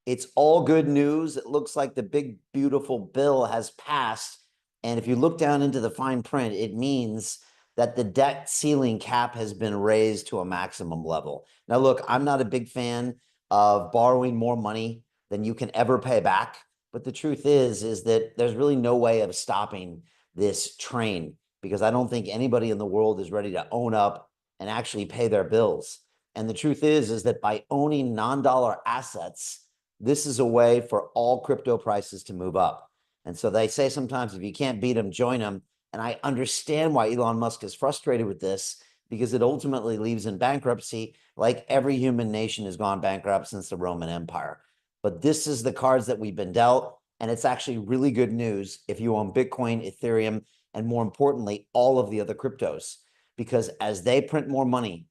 It's all good news. It looks like the big, beautiful bill has passed. And if you look down into the fine print, it means that the debt ceiling cap has been raised to a maximum level. Now, look, I'm not a big fan of borrowing more money than you can ever pay back. But the truth is that there's really no way of stopping this train because I don't think anybody in the world is ready to own up and actually pay their bills. And the truth is that by owning non-dollar assets, this is a way for all crypto prices to move up. And so they say sometimes if you can't beat them, join them. And I understand why Elon Musk is frustrated with this because it ultimately leaves in bankruptcy, like every human nation has gone bankrupt since the Roman Empire. But this is the cards that we've been dealt. And it's actually really good news if you own Bitcoin, Ethereum, and more importantly, all of the other cryptos. Because as they print more money,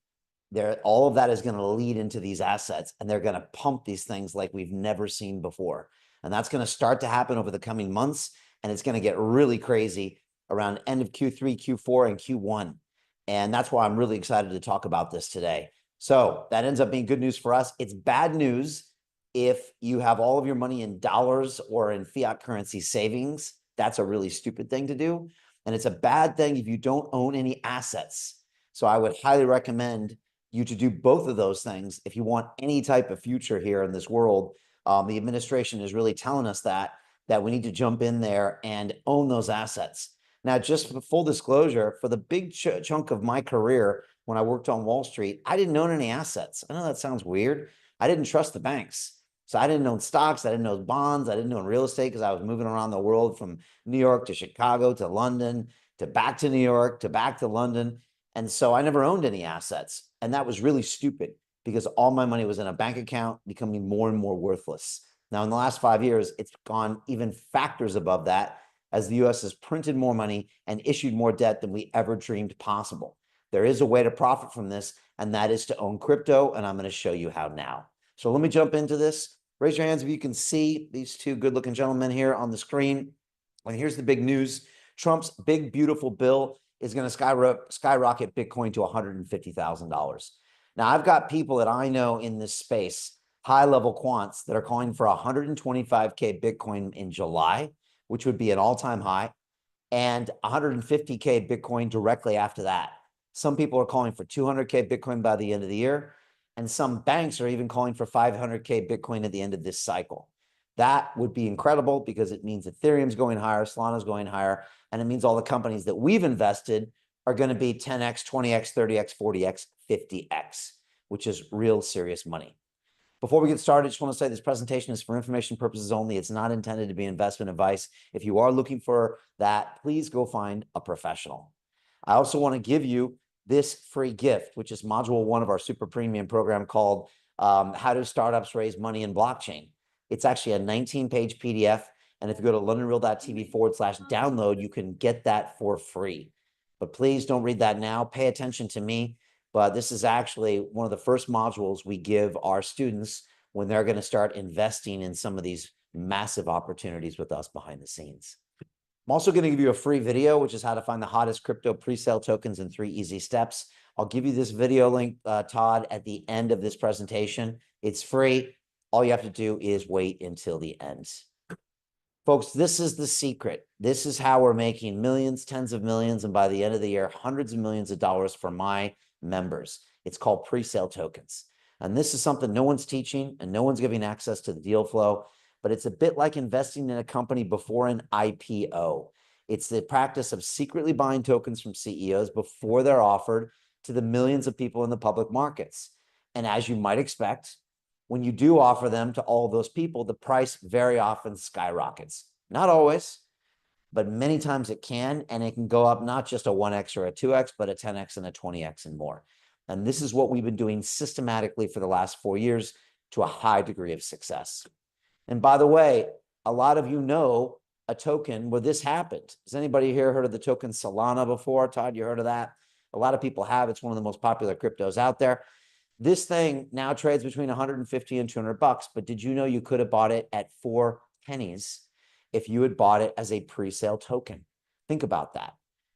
all of that is going to lead into these assets, and they're going to pump these things like we've never seen before. And that's going to start to happen over the coming months, and it's going to get really crazy around end of Q3, Q4, and Q1. And that's why I'm really excited to talk about this today. So that ends up being good news for us. It's bad news if you have all of your money in dollars or in fiat currency savings. That's a really stupid thing to do. And it's a bad thing if you don't own any assets. So I would highly recommend you to do both of those things if you want any type of future here in this world. The administration is really telling us that we need to jump in there and own those assets. Now, just for full disclosure, for the big chunk of my career when I worked on Wall Street, I didn't own any assets. I know that sounds weird. I didn't trust the banks. So I didn't own stocks. I didn't own bonds. I didn't own real estate because I was moving around the world from New York to Chicago to London to back to New York to back to London. And so I never owned any assets. And that was really stupid because all my money was in a bank account, becoming more and more worthless. Now, in the last 5 years, it's gone even factors above that as the US has printed more money and issued more debt than we ever dreamed possible. There is a way to profit from this, and that is to own crypto. And I'm going to show you how now. So let me jump into this. Raise your hands if you can see these two good looking gentlemen here on the screen. And here's the big news. Trump's big, beautiful bill is going to skyrocket Bitcoin to $150,000. Now, I've got people that I know in this space, high-level quants, that are calling for 125K Bitcoin in July, which would be an all-time high, and 150K Bitcoin directly after that. Some people are calling for 200K Bitcoin by the end of the year, and some banks are even calling for 500K Bitcoin at the end of this cycle. That would be incredible because it means Ethereum's going higher, Solana's going higher, and it means all the companies that we've invested are going to be 10x, 20x, 30x, 40x, 50x, which is real serious money. Before we get started, I just want to say this presentation is for information purposes only. It's not intended to be investment advice. If you are looking for that, please go find a professional. I also want to give you this free gift, which is module 1 of our super premium program called How Do Startups Raise Money in Blockchain. It's actually a 19-page PDF. And if you go to londonreal.tv/download, you can get that for free. But please don't read that now. Pay attention to me. But this is actually one of the first modules we give our students when they're going to start investing in some of these massive opportunities with us behind the scenes. I'm also going to give you a free video, which is how to find the hottest crypto pre-sale tokens in 3 easy steps. I'll give you this video link, Todd, at the end of this presentation. It's free. All you have to do is wait until the end. Folks, this is the secret. This is how we're making millions, tens of millions, and by the end of the year, hundreds of millions of dollars for my members. It's called pre-sale tokens. And this is something no one's teaching and no one's giving access to the deal flow, but it's a bit like investing in a company before an IPO. It's the practice of secretly buying tokens from CEOs before they're offered to the millions of people in the public markets. And as you might expect, when you do offer them to all those people, the price very often skyrockets. Not always, but many times it can, and it can go up not just a 1x or a 2x, but a 10x and a 20x and more. And this is what we've been doing systematically for the last 4 years to a high degree of success. And by the way, a lot of you know a token where this happened. Has anybody here heard of the token Solana before? Todd, you heard of that? A lot of people have. It's one of the most popular cryptos out there. This thing now trades between 150 and 200 bucks, but did you know you could have bought it at 4 pennies if you had bought it as a pre-sale token? Think about that.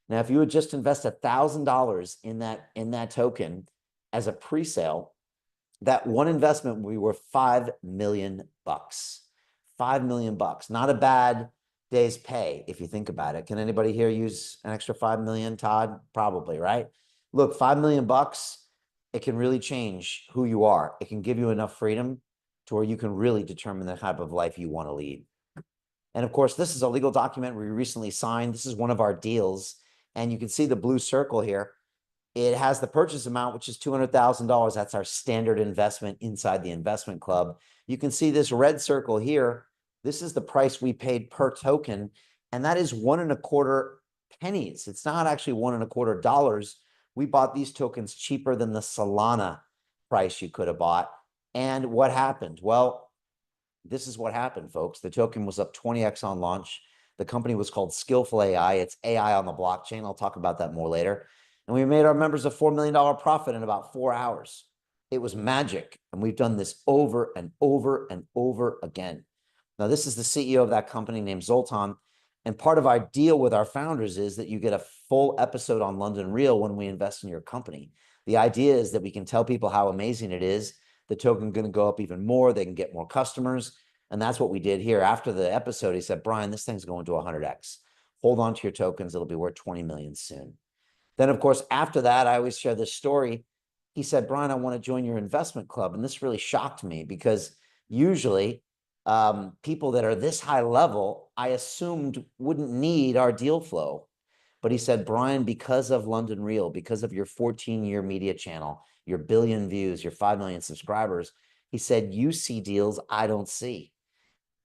Now, if you would just invest $1,000 in that token as a pre-sale, that one investment we were $5 million. $5 million. Not a bad day's pay if you think about it. Can anybody here use an extra 5 million, Todd? Probably, right? Look, 5 million bucks, it can really change who you are. It can give you enough freedom to where you can really determine the type of life you want to lead. And of course, this is a legal document we recently signed. This is one of our deals. And you can see the blue circle here. It has the purchase amount, which is $200,000. That's our standard investment inside the investment club. You can see this red circle here. This is the price we paid per token, and that is 1.25 pennies. It's not actually $1.25. We bought these tokens cheaper than the Solana price you could have bought. And what happened? Well, this is what happened, folks. The token was up 20x on launch. The company was called Skillful AI. It's AI on the blockchain. I'll talk about that more later. And we made our members a $4 million profit in about 4 hours. It was magic. And we've done this over and over and over again. Now, this is the CEO of that company named Zoltan. And part of our deal with our founders is that you get a full episode on London Real when we invest in your company. The idea is that we can tell people how amazing it is. The token going to go up even more. They can get more customers. And that's what we did here. After the episode, he said, Brian, this thing's going to 100x. Hold on to your tokens. It'll be worth 20 million soon. Then, of course, after that, I always share this story. He said, Brian, I want to join your investment club. And this really shocked me because usually people that are this high level, I assumed wouldn't need our deal flow. But he said, Brian, because of London Real, because of your 14-year media channel, your billion views, your 5 million subscribers, he said, you see deals I don't see.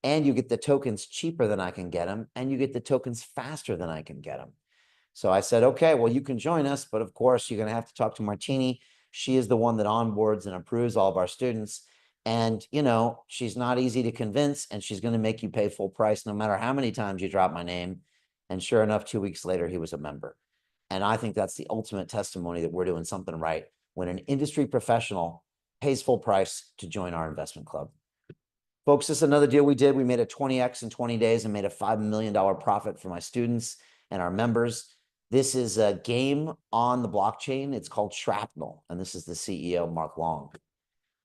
And you get the tokens cheaper than I can get them, and you get the tokens faster than I can get them. So I said, okay, well, you can join us, but of course, you're going to have to talk to Martini. She is the one that onboards and approves all of our students. And, you know, she's not easy to convince, and she's going to make you pay full price no matter how many times you drop my name. And sure enough, 2 weeks later, he was a member. And I think that's the ultimate testimony that we're doing something right when an industry professional pays full price to join our investment club. Folks, this is another deal we did. We made a 20x in 20 days and made a $5 million profit for my students and our members. This is a game on the blockchain. It's called Shrapnel, and this is the CEO, Mark Long.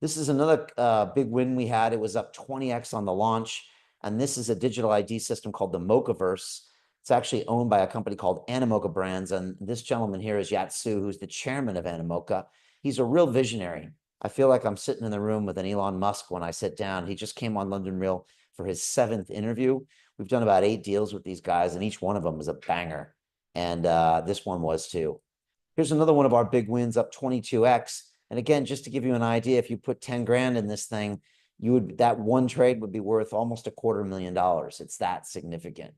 This is another big win we had. It was up 20x on the launch, and this is a digital ID system called the Mochaverse. It's actually owned by a company called Animoca Brands, and this gentleman here is Yat Su, who's the chairman of Animoca. He's a real visionary. I feel like I'm sitting in the room with an Elon Musk when I sit down. He just came on London Real for his 7th interview. We've done about 8 deals with these guys, and each one of them is a banger. And this one was too. Here's another one of our big wins, up 22x. And again, just to give you an idea, if you put 10 grand in this thing, that one trade would be worth almost $250,000. It's that significant.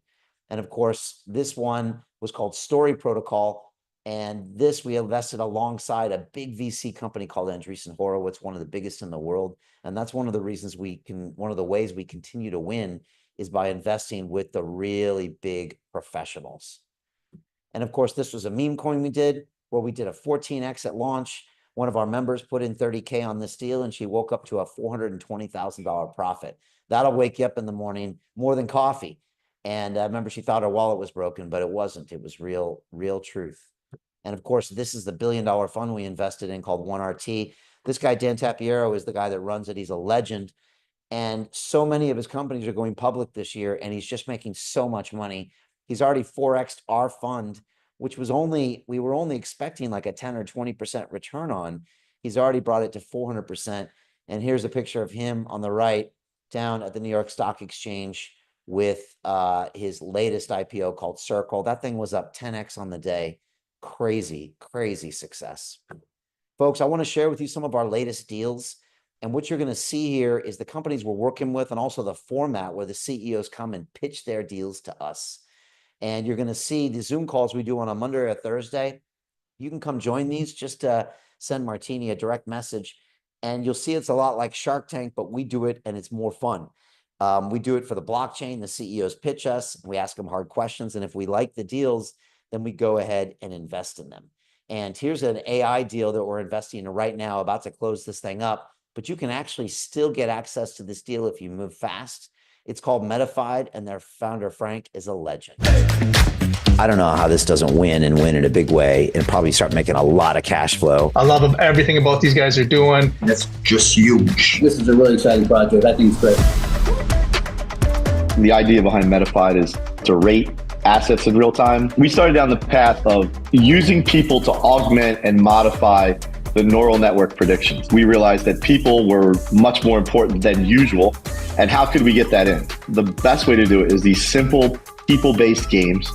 And of course, this one was called Story Protocol. And this we invested alongside a big VC company called Andreessen Horowitz, one of the biggest in the world. And that's one of the reasons one of the ways we continue to win is by investing with the really big professionals. And of course, this was a meme coin we did where we did a 14x at launch. One of our members put in 30K on this deal, and she woke up to a $420,000 profit. That'll wake you up in the morning more than coffee. And I remember she thought her wallet was broken, but it wasn't. It was real truth. And of course, this is the $1 billion fund we invested in called 1RT. This guy, Dan Tapiero, is the guy that runs it. He's a legend. And so many of his companies are going public this year, and he's just making so much money. He's already 4x'd our fund, which was we were only expecting like a 10 or 20% return on. He's already brought it to 400%. And here's a picture of him on the right down at the New York Stock Exchange with his latest IPO called Circle. That thing was up 10x on the day. Crazy, crazy success. Folks, I want to share with you some of our latest deals. And what you're going to see here is the companies we're working with and also the format where the CEOs come and pitch their deals to us. And you're going to see the Zoom calls we do on a Monday or a Thursday. You can come join these. Just send Martini a direct message. And you'll see it's a lot like Shark Tank, but we do it and it's more fun. We do it for the blockchain. The CEOs pitch us. We ask them hard questions. And if we like the deals, then we go ahead and invest in them. And here's an AI deal that we're investing in right now, about to close this thing up. But you can actually still get access to this deal if you move fast. It's called Metafied, and their founder, Frank, is a legend. I don't know how this doesn't win and win in a big way and probably start making a lot of cash flow. I love everything about these guys are doing. That's just huge. This is a really exciting project. I think it's great. The idea behind Metafied is to rate assets in real time. We started down the path of using people to augment and modify the neural network predictions. We realized that people were much more important than usual. And how could we get that in? The best way to do it is these simple people-based games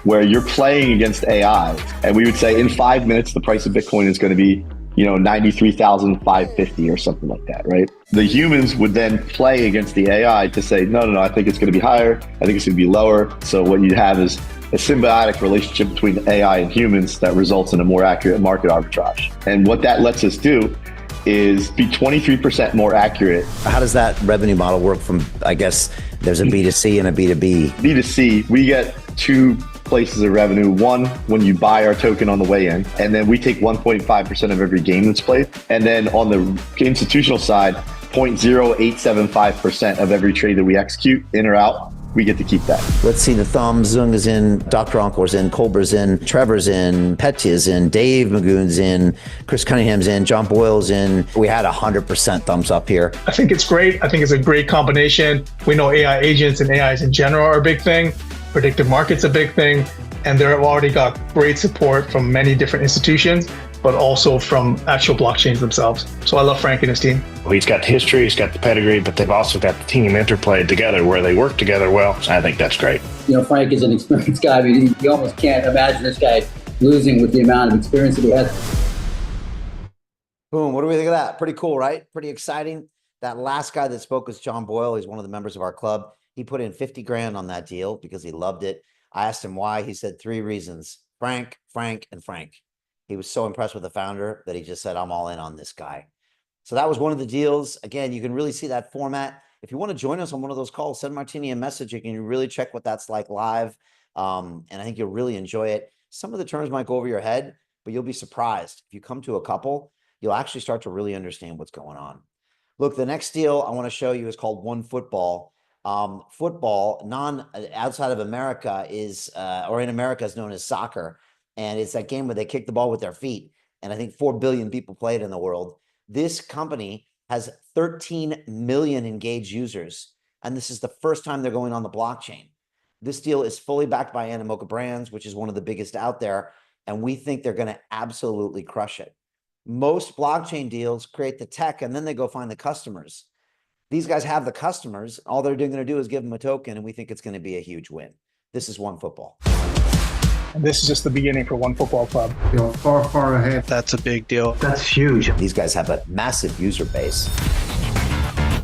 where you're playing against AI. And we would say in 5 minutes, the price of Bitcoin is going to be, 93,550 or something like that, right? The humans would then play against the AI to say, no, I think it's going to be higher. I think it's going to be lower. So what you have is a symbiotic relationship between AI and humans that results in a more accurate market arbitrage. And what that lets us do is be 23% more accurate. How does that revenue model work from, I guess, there's a B2C and a B2B? B2C, we get two places of revenue. One, when you buy our token on the way in, and then we take 1.5% of every game that's played. And then on the institutional side, 0.0875% of every trade that we execute in or out, we get to keep that. Let's see the thumbs. Zung is in, Dr. Onkor's in, Colber's in, Trevor's in, Petya's in, Dave Magoon's in, Chris Cunningham's in, John Boyle's in. We had 100% thumbs up here. I think it's great. I think it's a great combination. We know AI agents and AIs in general are a big thing. Predictive market's a big thing. And they've already got great support from many different institutions, but also from actual blockchains themselves. So I love Frank and his team. Well, he's got the history, he's got the pedigree, but they've also got the team interplay together where they work together well. I think that's great. Frank is an experienced guy. I mean, you almost can't imagine this guy losing with the amount of experience that he has. Boom, what do we think of that? Pretty cool, right? Pretty exciting. That last guy that spoke was John Boyle. He's one of the members of our club. He put in 50 grand on that deal because he loved it. I asked him why. He said 3 reasons: Frank, Frank, and Frank. He was so impressed with the founder that he just said, I'm all in on this guy. So that was one of the deals. Again, you can really see that format. If you want to join us on one of those calls, send Martini a message. You can really check what that's like live. And I think you'll really enjoy it. Some of the terms might go over your head, but you'll be surprised. If you come to a couple, you'll actually start to really understand what's going on. Look, the next deal I want to show you is called One Football. Football, outside of America is, or in America is known as soccer. And it's that game where they kick the ball with their feet. And I think 4 billion people play it in the world. This company has 13 million engaged users. And this is the first time they're going on the blockchain. This deal is fully backed by Animoca Brands, which is one of the biggest out there. And we think they're going to absolutely crush it. Most blockchain deals create the tech and then they go find the customers. These guys have the customers. All they're going to do is give them a token, and we think it's going to be a huge win. This is One Football. And this is just the beginning for One Football Club. You're far, far ahead. That's a big deal. That's huge. These guys have a massive user base.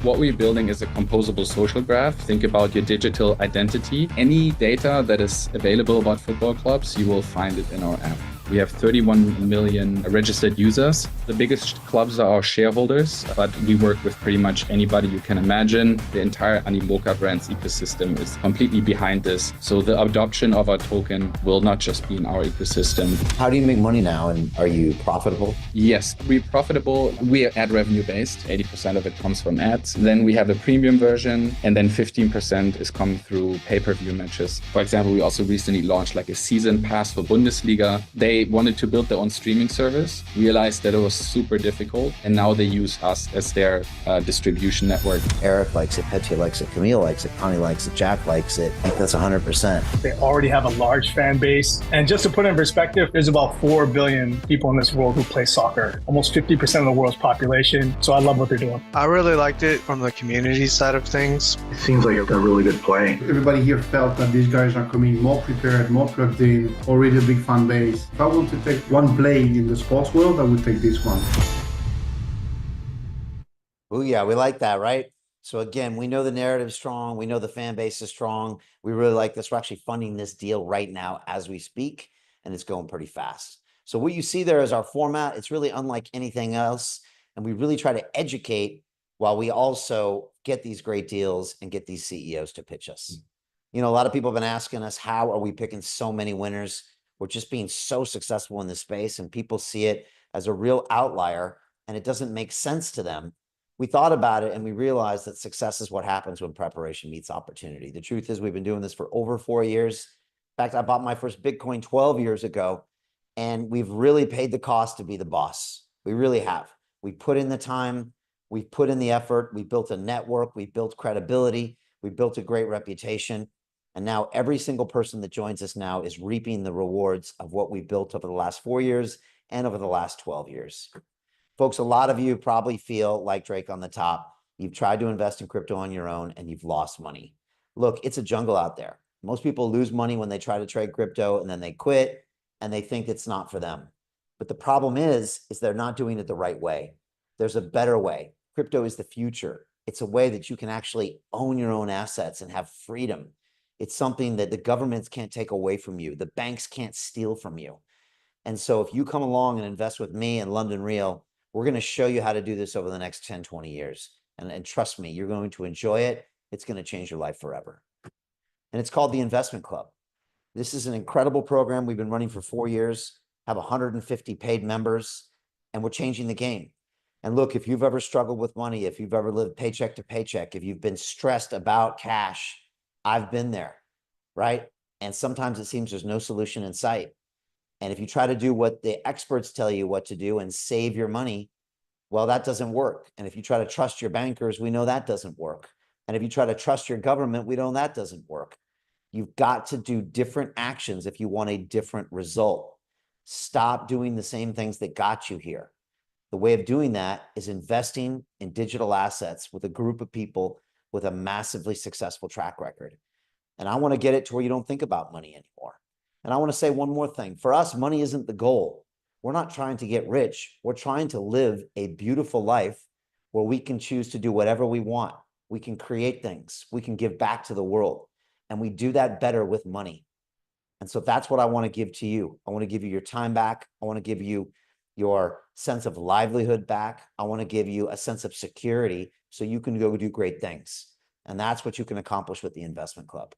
What we're building is a composable social graph. Think about your digital identity. Any data that is available about football clubs, you will find it in our app. We have 31 million registered users. The biggest clubs are our shareholders, but we work with pretty much anybody you can imagine. The entire Animoca Brands ecosystem is completely behind this. So the adoption of our token will not just be in our ecosystem. How do you make money now, and are you profitable? Yes, we're profitable. We are ad revenue based. 80% of it comes from ads. Then we have a premium version, and then 15% is coming through pay-per-view matches. For example, we also recently launched like a season pass for Bundesliga. They wanted to build their own streaming service, realized that it was super difficult, and now they use us as their distribution network. Eric likes it, Petya likes it, Camille likes it, Connie likes it, Jack likes it. I think that's 100%. They already have a large fan base. And just to put it in perspective, there's about 4 billion people in this world who play soccer, almost 50% of the world's population. So I love what they're doing. I really liked it from the community side of things. It seems like a really good play. Everybody here felt that these guys are coming more prepared, more plugged in, already a big fan base. If I want to take one play in the sports world, I would take this one. Oh yeah, we like that, right? So again, we know the narrative's strong. We know the fan base is strong. We really like this. We're actually funding this deal right now as we speak, and it's going pretty fast. So what you see there is our format. It's really unlike anything else. And we really try to educate while we also get these great deals and get these CEOs to pitch us. You know, a lot of people have been asking us, how are we picking so many winners? We're just being so successful in this space, and people see it as a real outlier, and it doesn't make sense to them. We thought about it and we realized that success is what happens when preparation meets opportunity. The truth is we've been doing this for over 4 years. fact, I bought my first Bitcoin 12 years ago, and we've really paid the cost to be the boss. We really have. We put in the time, we put in the effort, we built a network, we built credibility, we built a great reputation. And now every single person that joins us now is reaping the rewards of what we built over the last 4 years and over the last 12 years. Folks, a lot of you probably feel like Drake on the top. You've tried to invest in crypto on your own and you've lost money. Look, it's a jungle out there. Most people lose money when they try to trade crypto and then they quit and they think it's not for them. But the problem is they're not doing it the right way. There's a better way. Crypto is the future. It's a way that you can actually own your own assets and have freedom. It's something that the governments can't take away from you. The banks can't steal from you. And so if you come along and invest with me and London Real, we're going to show you how to do this over the next 10, 20 years. And trust me, you're going to enjoy it. It's going to change your life forever. And it's called the Investment Club. This is an incredible program. We've been running for 4 years, have 150 paid members, and we're changing the game. And look, if you've ever struggled with money, if you've ever lived paycheck to paycheck, if you've been stressed about cash, I've been there, right? And sometimes it seems there's no solution in sight. And if you try to do what the experts tell you what to do and save your money, well, that doesn't work. And if you try to trust your bankers, we know that doesn't work. And if you try to trust your government, we know that doesn't work. You've got to do different actions if you want a different result. Stop doing the same things that got you here. The way of doing that is investing in digital assets with a group of people with a massively successful track record. And I want to get it to where you don't think about money anymore. And I want to say one more thing. For us, money isn't the goal. We're not trying to get rich. We're trying to live a beautiful life where we can choose to do whatever we want. We can create things. We can give back to the world. And we do that better with money. And so that's what I want to give to you. I want to give you your time back. I want to give you your sense of livelihood back. I want to give you a sense of security so you can go do great things. And that's what you can accomplish with the Investment Club.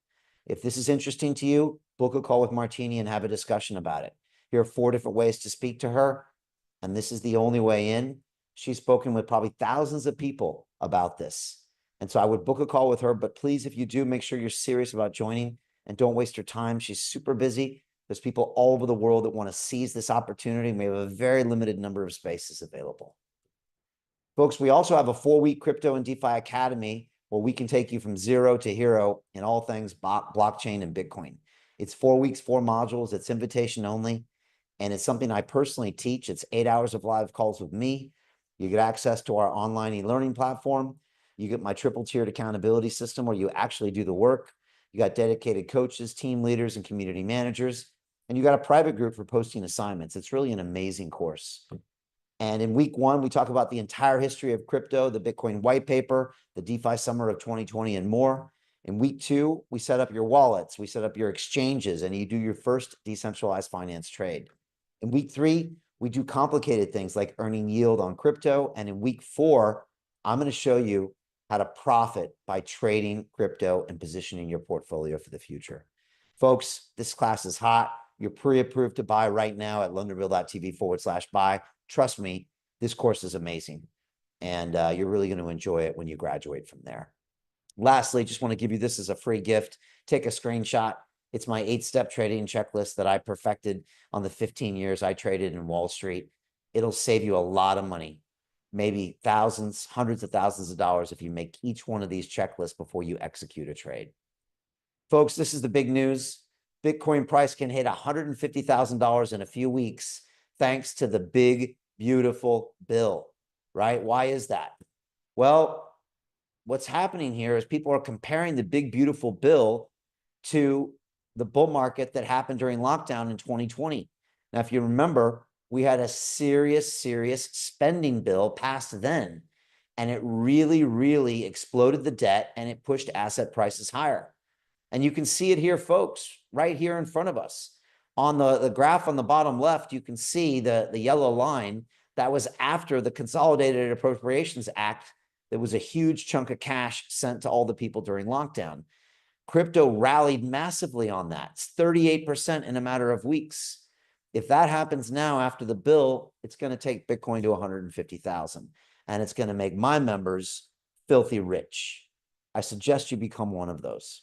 If this is interesting to you, book a call with Martini and have a discussion about it. Here are 4 different ways to speak to her, and this is the only way in. She's spoken with probably thousands of people about this. And so I would book a call with her, but please, if you do, make sure you're serious about joining and don't waste your time. She's super busy. There's people all over the world that want to seize this opportunity. We have a very limited number of spaces available. Folks, we also have a 4-week Crypto and DeFi Academy where we can take you from zero to hero in all things blockchain and Bitcoin. It's 4 weeks, 4 modules. It's invitation only. And it's something I personally teach. It's 8 hours of live calls with me. You get access to our online e-learning platform. You get my triple tiered accountability system where you actually do the work. You got dedicated coaches, team leaders, and community managers. And you got a private group for posting assignments. It's really an amazing course. And in week 1, we talk about the entire history of crypto, the Bitcoin white paper, the DeFi summer of 2020, and more. In week 2, we set up your wallets, we set up your exchanges, and you do your first decentralized finance trade. In week 3, we do complicated things like earning yield on crypto. And in week 4, I'm going to show you how to profit by trading crypto and positioning your portfolio for the future. Folks, this class is hot. You're pre-approved to buy right now at londonreal.tv/buy. Trust me, this course is amazing. And you're really going to enjoy it when you graduate from there. Lastly, just want to give you this as a free gift. Take a screenshot. It's my 8-step trading checklist that I perfected on the 15 years I traded in Wall Street. It'll save you a lot of money, maybe thousands, hundreds of thousands of dollars if you make each one of these checklists before you execute a trade. Folks, this is the big news. Bitcoin price can hit $150,000 in a few weeks thanks to the big, beautiful bill, right? Why is that? Well, what's happening here is people are comparing the big, beautiful bill to the bull market that happened during lockdown in 2020. Now, if you remember, we had a serious spending bill passed then, and it really, really exploded the debt and it pushed asset prices higher. And you can see it here, folks, right here in front of us. On the graph on the bottom left, you can see the yellow line. That was after the Consolidated Appropriations Act. There was a huge chunk of cash sent to all the people during lockdown. Crypto rallied massively on that. It's 38% in a matter of weeks. If that happens now after the bill, it's going to take Bitcoin to 150,000, and it's going to make my members filthy rich. I suggest you become one of those.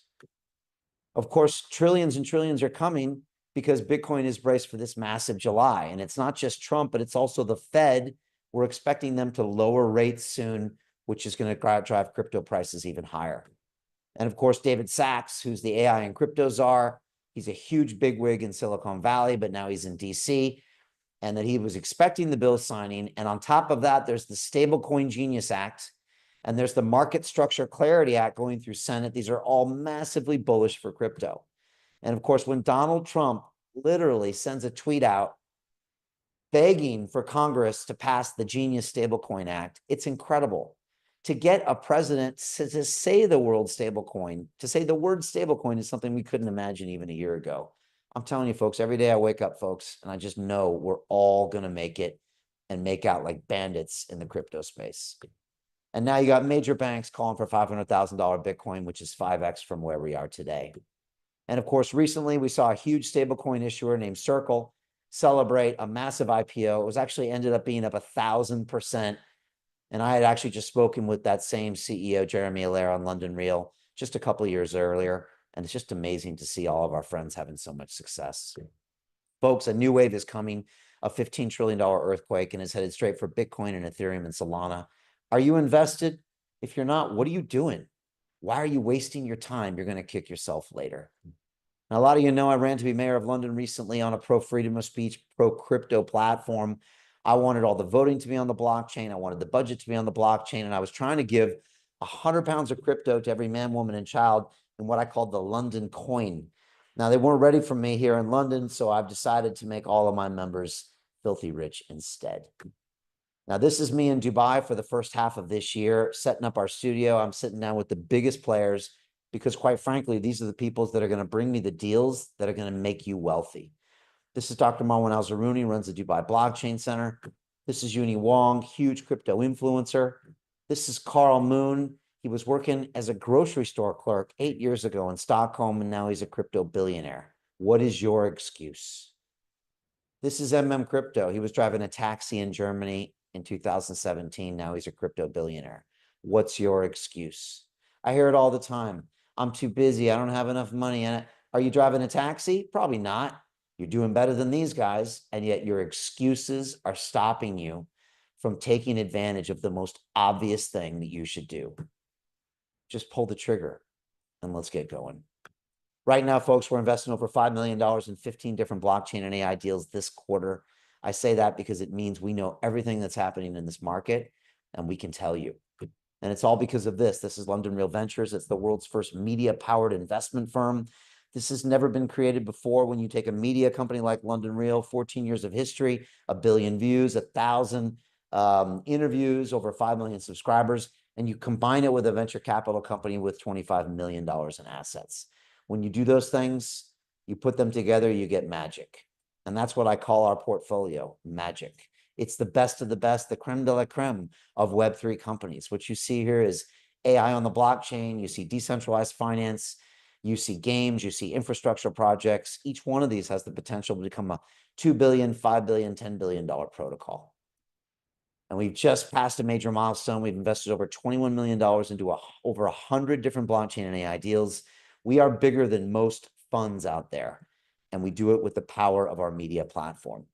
Of course, trillions and trillions are coming because Bitcoin is braced for this massive July. And it's not just Trump, but it's also the Fed. We're expecting them to lower rates soon, which is going to drive crypto prices even higher. And of course, David Sachs, who's the AI and crypto czar, he's a huge bigwig in Silicon Valley, but now he's in DC, and that he was expecting the bill signing. And on top of that, there's the Stablecoin Genius Act, and there's the Market Structure Clarity Act going through Senate. These are all massively bullish for crypto. And of course, when Donald Trump literally sends a tweet out begging for Congress to pass the Genius Stablecoin Act, it's incredible. To get a president to say the word stablecoin is something we couldn't imagine even a year ago. I'm telling you, folks, every day I wake up, folks, and I just know we're all going to make it and make out like bandits in the crypto space. And now you got major banks calling for $500,000 Bitcoin, which is 5x from where we are today. And of course, recently we saw a huge stablecoin issuer named Circle celebrate a massive IPO. It was actually ended up being up 1,000%. And I had actually just spoken with that same CEO, Jeremy Allaire, on London Real just a couple of years earlier. And it's just amazing to see all of our friends having so much success. Folks, a new wave is coming, a $15 trillion earthquake, and is headed straight for Bitcoin and Ethereum and Solana. Are you invested? If you're not, what are you doing? Why are you wasting your time? You're going to kick yourself later. Now, a lot of you know I ran to be mayor of London recently on a pro-freedom of speech, pro-crypto platform. I wanted all the voting to be on the blockchain. I wanted the budget to be on the blockchain. And I was trying to give 100 pounds of crypto to every man, woman, and child in what I called the London coin. Now, they weren't ready for me here in London, so I've decided to make all of my members filthy rich instead. Now, this is me in Dubai for the first half of this year, setting up our studio. I'm sitting down with the biggest players because, quite frankly, these are the people that are going to bring me the deals that are going to make you wealthy. This is Dr. Marwan Al-Zaruni, runs the Dubai Blockchain Center. This is Uni Wong, huge crypto influencer. This is Carl Moon. He was working as a grocery store clerk 8 years ago in Stockholm, and now he's a crypto billionaire. What is your excuse? This is Crypto. He was driving a taxi in Germany in 2017. Now he's a crypto billionaire. What's your excuse? I hear it all the time. I'm too busy. I don't have enough money. And are you driving a taxi? Probably not. You're doing better than these guys, and yet your excuses are stopping you from taking advantage of the most obvious thing that you should do. Just pull the trigger and let's get going. Right now, folks, we're investing over $5 million in 15 different blockchain and AI deals this quarter. I say that because it means we know everything that's happening in this market, and we can tell you. And it's all because of this. This is London Real Ventures. It's the world's first media-powered investment firm. This has never been created before. When you take a media company like London Real, 14 years of history, 1 billion views, 1,000 interviews, over 5 million subscribers, and you combine it with a venture capital company with $25 million in assets. When you do those things, you put them together, you get magic. And that's what I call our portfolio, magic. It's the best of the best, the creme de la creme of Web3 companies. What you see here is AI on the blockchain. You see decentralized finance. You see games. You see infrastructure projects. Each one of these has the potential to become a $2 billion, $5 billion, $10 billion protocol. And we've just passed a major milestone. We've invested over $21 million into over 100 different blockchain and AI deals. We are bigger than most funds out there, and we do it with the power of our media platform.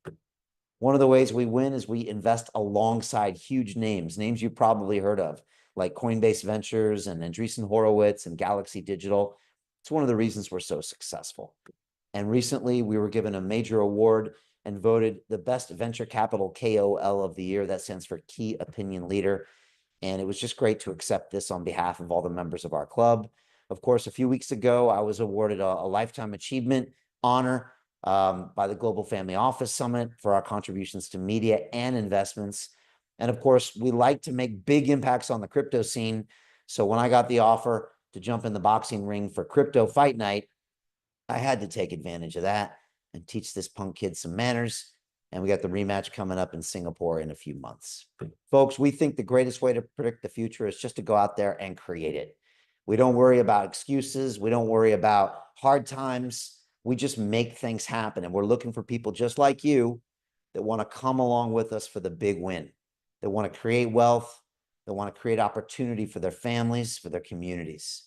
One of the ways we win is we invest alongside huge names you've probably heard of, like Coinbase Ventures and Andreessen Horowitz and Galaxy Digital. It's one of the reasons we're so successful. And recently, we were given a major award and voted the best venture capital KOL of the year. That stands for Key Opinion Leader. And it was just great to accept this on behalf of all the members of our club. Of course, a few weeks ago, I was awarded a Lifetime Achievement honor by the Global Family Office Summit for our contributions to media and investments. And of course, we like to make big impacts on the crypto scene. So when I got the offer to jump in the boxing ring for Crypto Fight Night, I had to take advantage of that and teach this punk kid some manners. And we got the rematch coming up in Singapore in a few months. Folks, we think the greatest way to predict the future is just to go out there and create it. We don't worry about excuses. We don't worry about hard times. We just make things happen. And we're looking for people just like you that want to come along with us for the big win. They want to create wealth. They want to create opportunity for their families, for their communities.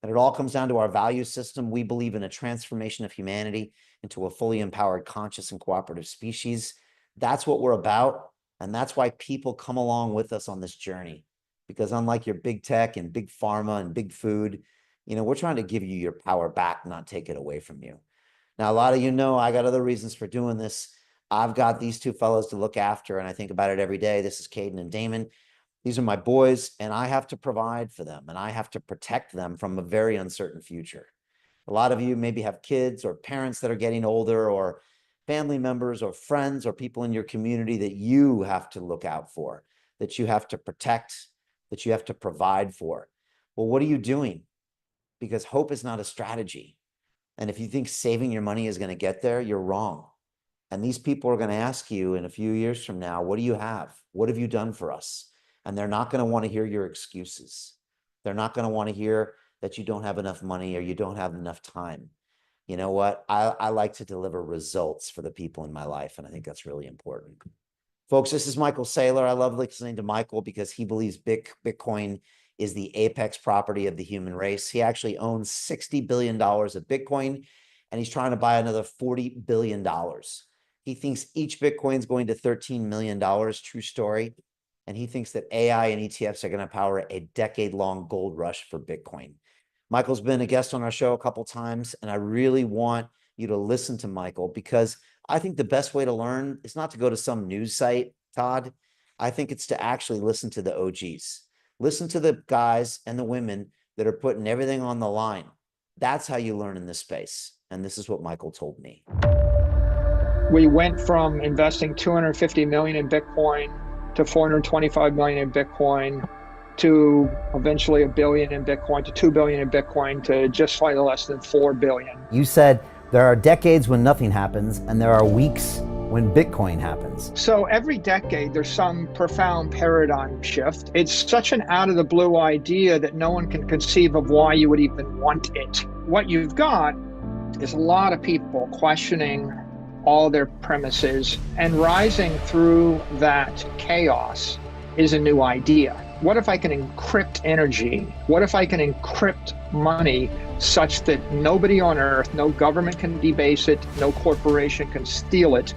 And it all comes down to our value system. We believe in a transformation of humanity into a fully empowered, conscious, and cooperative species. That's what we're about. And that's why people come along with us on this journey. Because unlike your big tech and big pharma and big food, we're trying to give you your power back, not take it away from you. Now, a lot of you know I got other reasons for doing this. I've got these two fellows to look after, and I think about it every day. This is Caden and Damon. These are my boys, and I have to provide for them, and I have to protect them from a very uncertain future. A lot of you maybe have kids or parents that are getting older, or family members or friends or people in your community that you have to look out for, that you have to protect, that you have to provide for. Well, what are you doing? Because hope is not a strategy. And if you think saving your money is going to get there, you're wrong. And these people are going to ask you in a few years from now, what do you have? What have you done for us? And they're not going to want to hear your excuses. They're not going to want to hear that you don't have enough money or you don't have enough time. You know what? I like to deliver results for the people in my life, and I think that's really important. Folks, this is Michael Saylor. I love listening to Michael because he believes Bitcoin is the apex property of the human race. He actually owns $60 billion of Bitcoin, and he's trying to buy another $40 billion. He thinks each Bitcoin is going to $13 million, true story. And he thinks that AI and ETFs are going to power a decade-long gold rush for Bitcoin. Michael's been a guest on our show a couple times, and I really want you to listen to Michael because I think the best way to learn is not to go to some news site, Todd. I think it's to actually listen to the OGs. Listen to the guys and the women that are putting everything on the line. That's how you learn in this space. And this is what Michael told me. We went from investing 250 million in Bitcoin to 425 million in Bitcoin to eventually $1 billion in Bitcoin to $2 billion in Bitcoin to just slightly less than $4 billion. You said there are decades when nothing happens and there are weeks when Bitcoin happens. So every decade there's some profound paradigm shift. It's such an out of the blue idea that no one can conceive of why you would even want it. What you've got is a lot of people questioning all their premises, and rising through that chaos is a new idea. What if I can encrypt energy? What if I can encrypt money such that nobody on earth, no government can debase it, no corporation can steal it?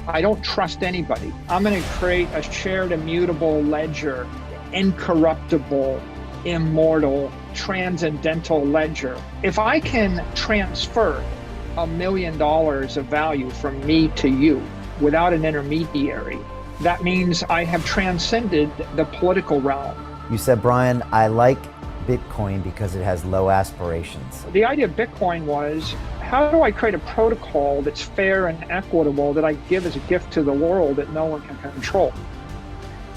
I don't trust anybody. I'm going to create a shared immutable ledger, incorruptible, immortal, transcendental ledger. If I can transfer $1 million of value from me to you without an intermediary, that means I have transcended the political realm. You said, Brian, I like Bitcoin because it has low aspirations. The idea of Bitcoin was, how do I create a protocol that's fair and equitable that I give as a gift to the world that no one can control?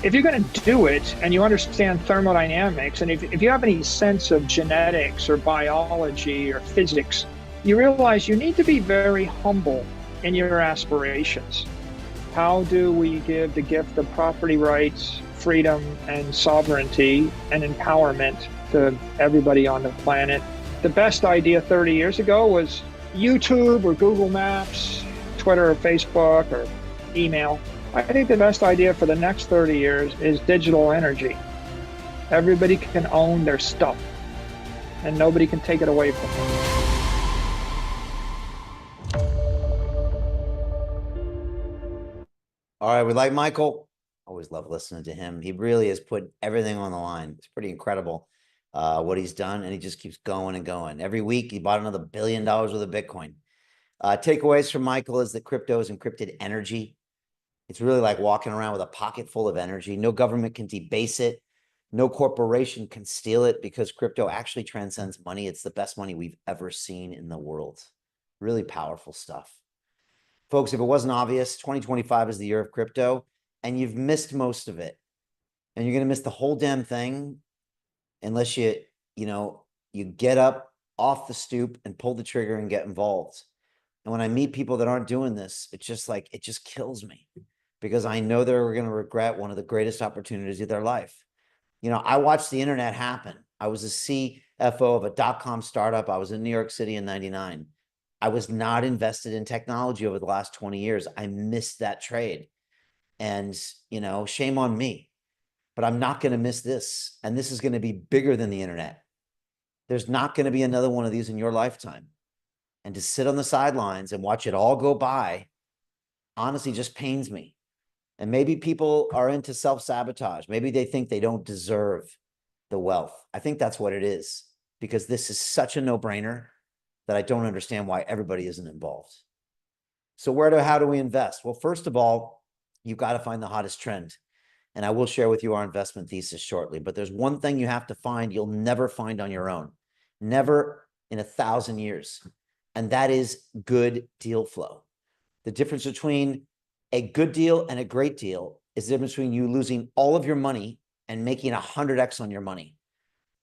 If you're going to do it and you understand thermodynamics, and if you have any sense of genetics or biology or physics, you realize you need to be very humble in your aspirations. How do we give the gift of property rights, freedom, and sovereignty and empowerment to everybody on the planet? The best idea 30 years ago was YouTube or Google Maps, Twitter or Facebook or email. I think the best idea for the next 30 years is digital energy. Everybody can own their stuff and nobody can take it away from them. All right, we like Michael. Always love listening to him. He really has put everything on the line. It's pretty incredible what he's done, and he just keeps going and going. Every week, he bought another $1 billion worth of Bitcoin. Takeaways from Michael is that crypto is encrypted energy. It's really like walking around with a pocket full of energy. No government can debase it. No corporation can steal it because crypto actually transcends money. It's the best money we've ever seen in the world. Really powerful stuff. Folks, if it wasn't obvious, 2025 is the year of crypto, and you've missed most of it. And you're going to miss the whole damn thing unless you get up off the stoop and pull the trigger and get involved. And when I meet people that aren't doing this, it's just like, it just kills me because I know they're going to regret one of the greatest opportunities of their life. I watched the internet happen. I was a CFO of a .com startup. I was in New York City in 99. I was not invested in technology over the last 20 years. I missed that trade. And, shame on me. But I'm not going to miss this. And this is going to be bigger than the internet. There's not going to be another one of these in your lifetime. And to sit on the sidelines and watch it all go by, honestly, just pains me. And maybe people are into self-sabotage. Maybe they think they don't deserve the wealth. I think that's what it is, because this is such a no-brainer that I don't understand why everybody isn't involved. So how do we invest? Well, first of all, you've got to find the hottest trend. And I will share with you our investment thesis shortly. But there's one thing you have to find you'll never find on your own. Never in 1,000 years. And that is good deal flow. The difference between a good deal and a great deal is the difference between you losing all of your money and making 100x on your money.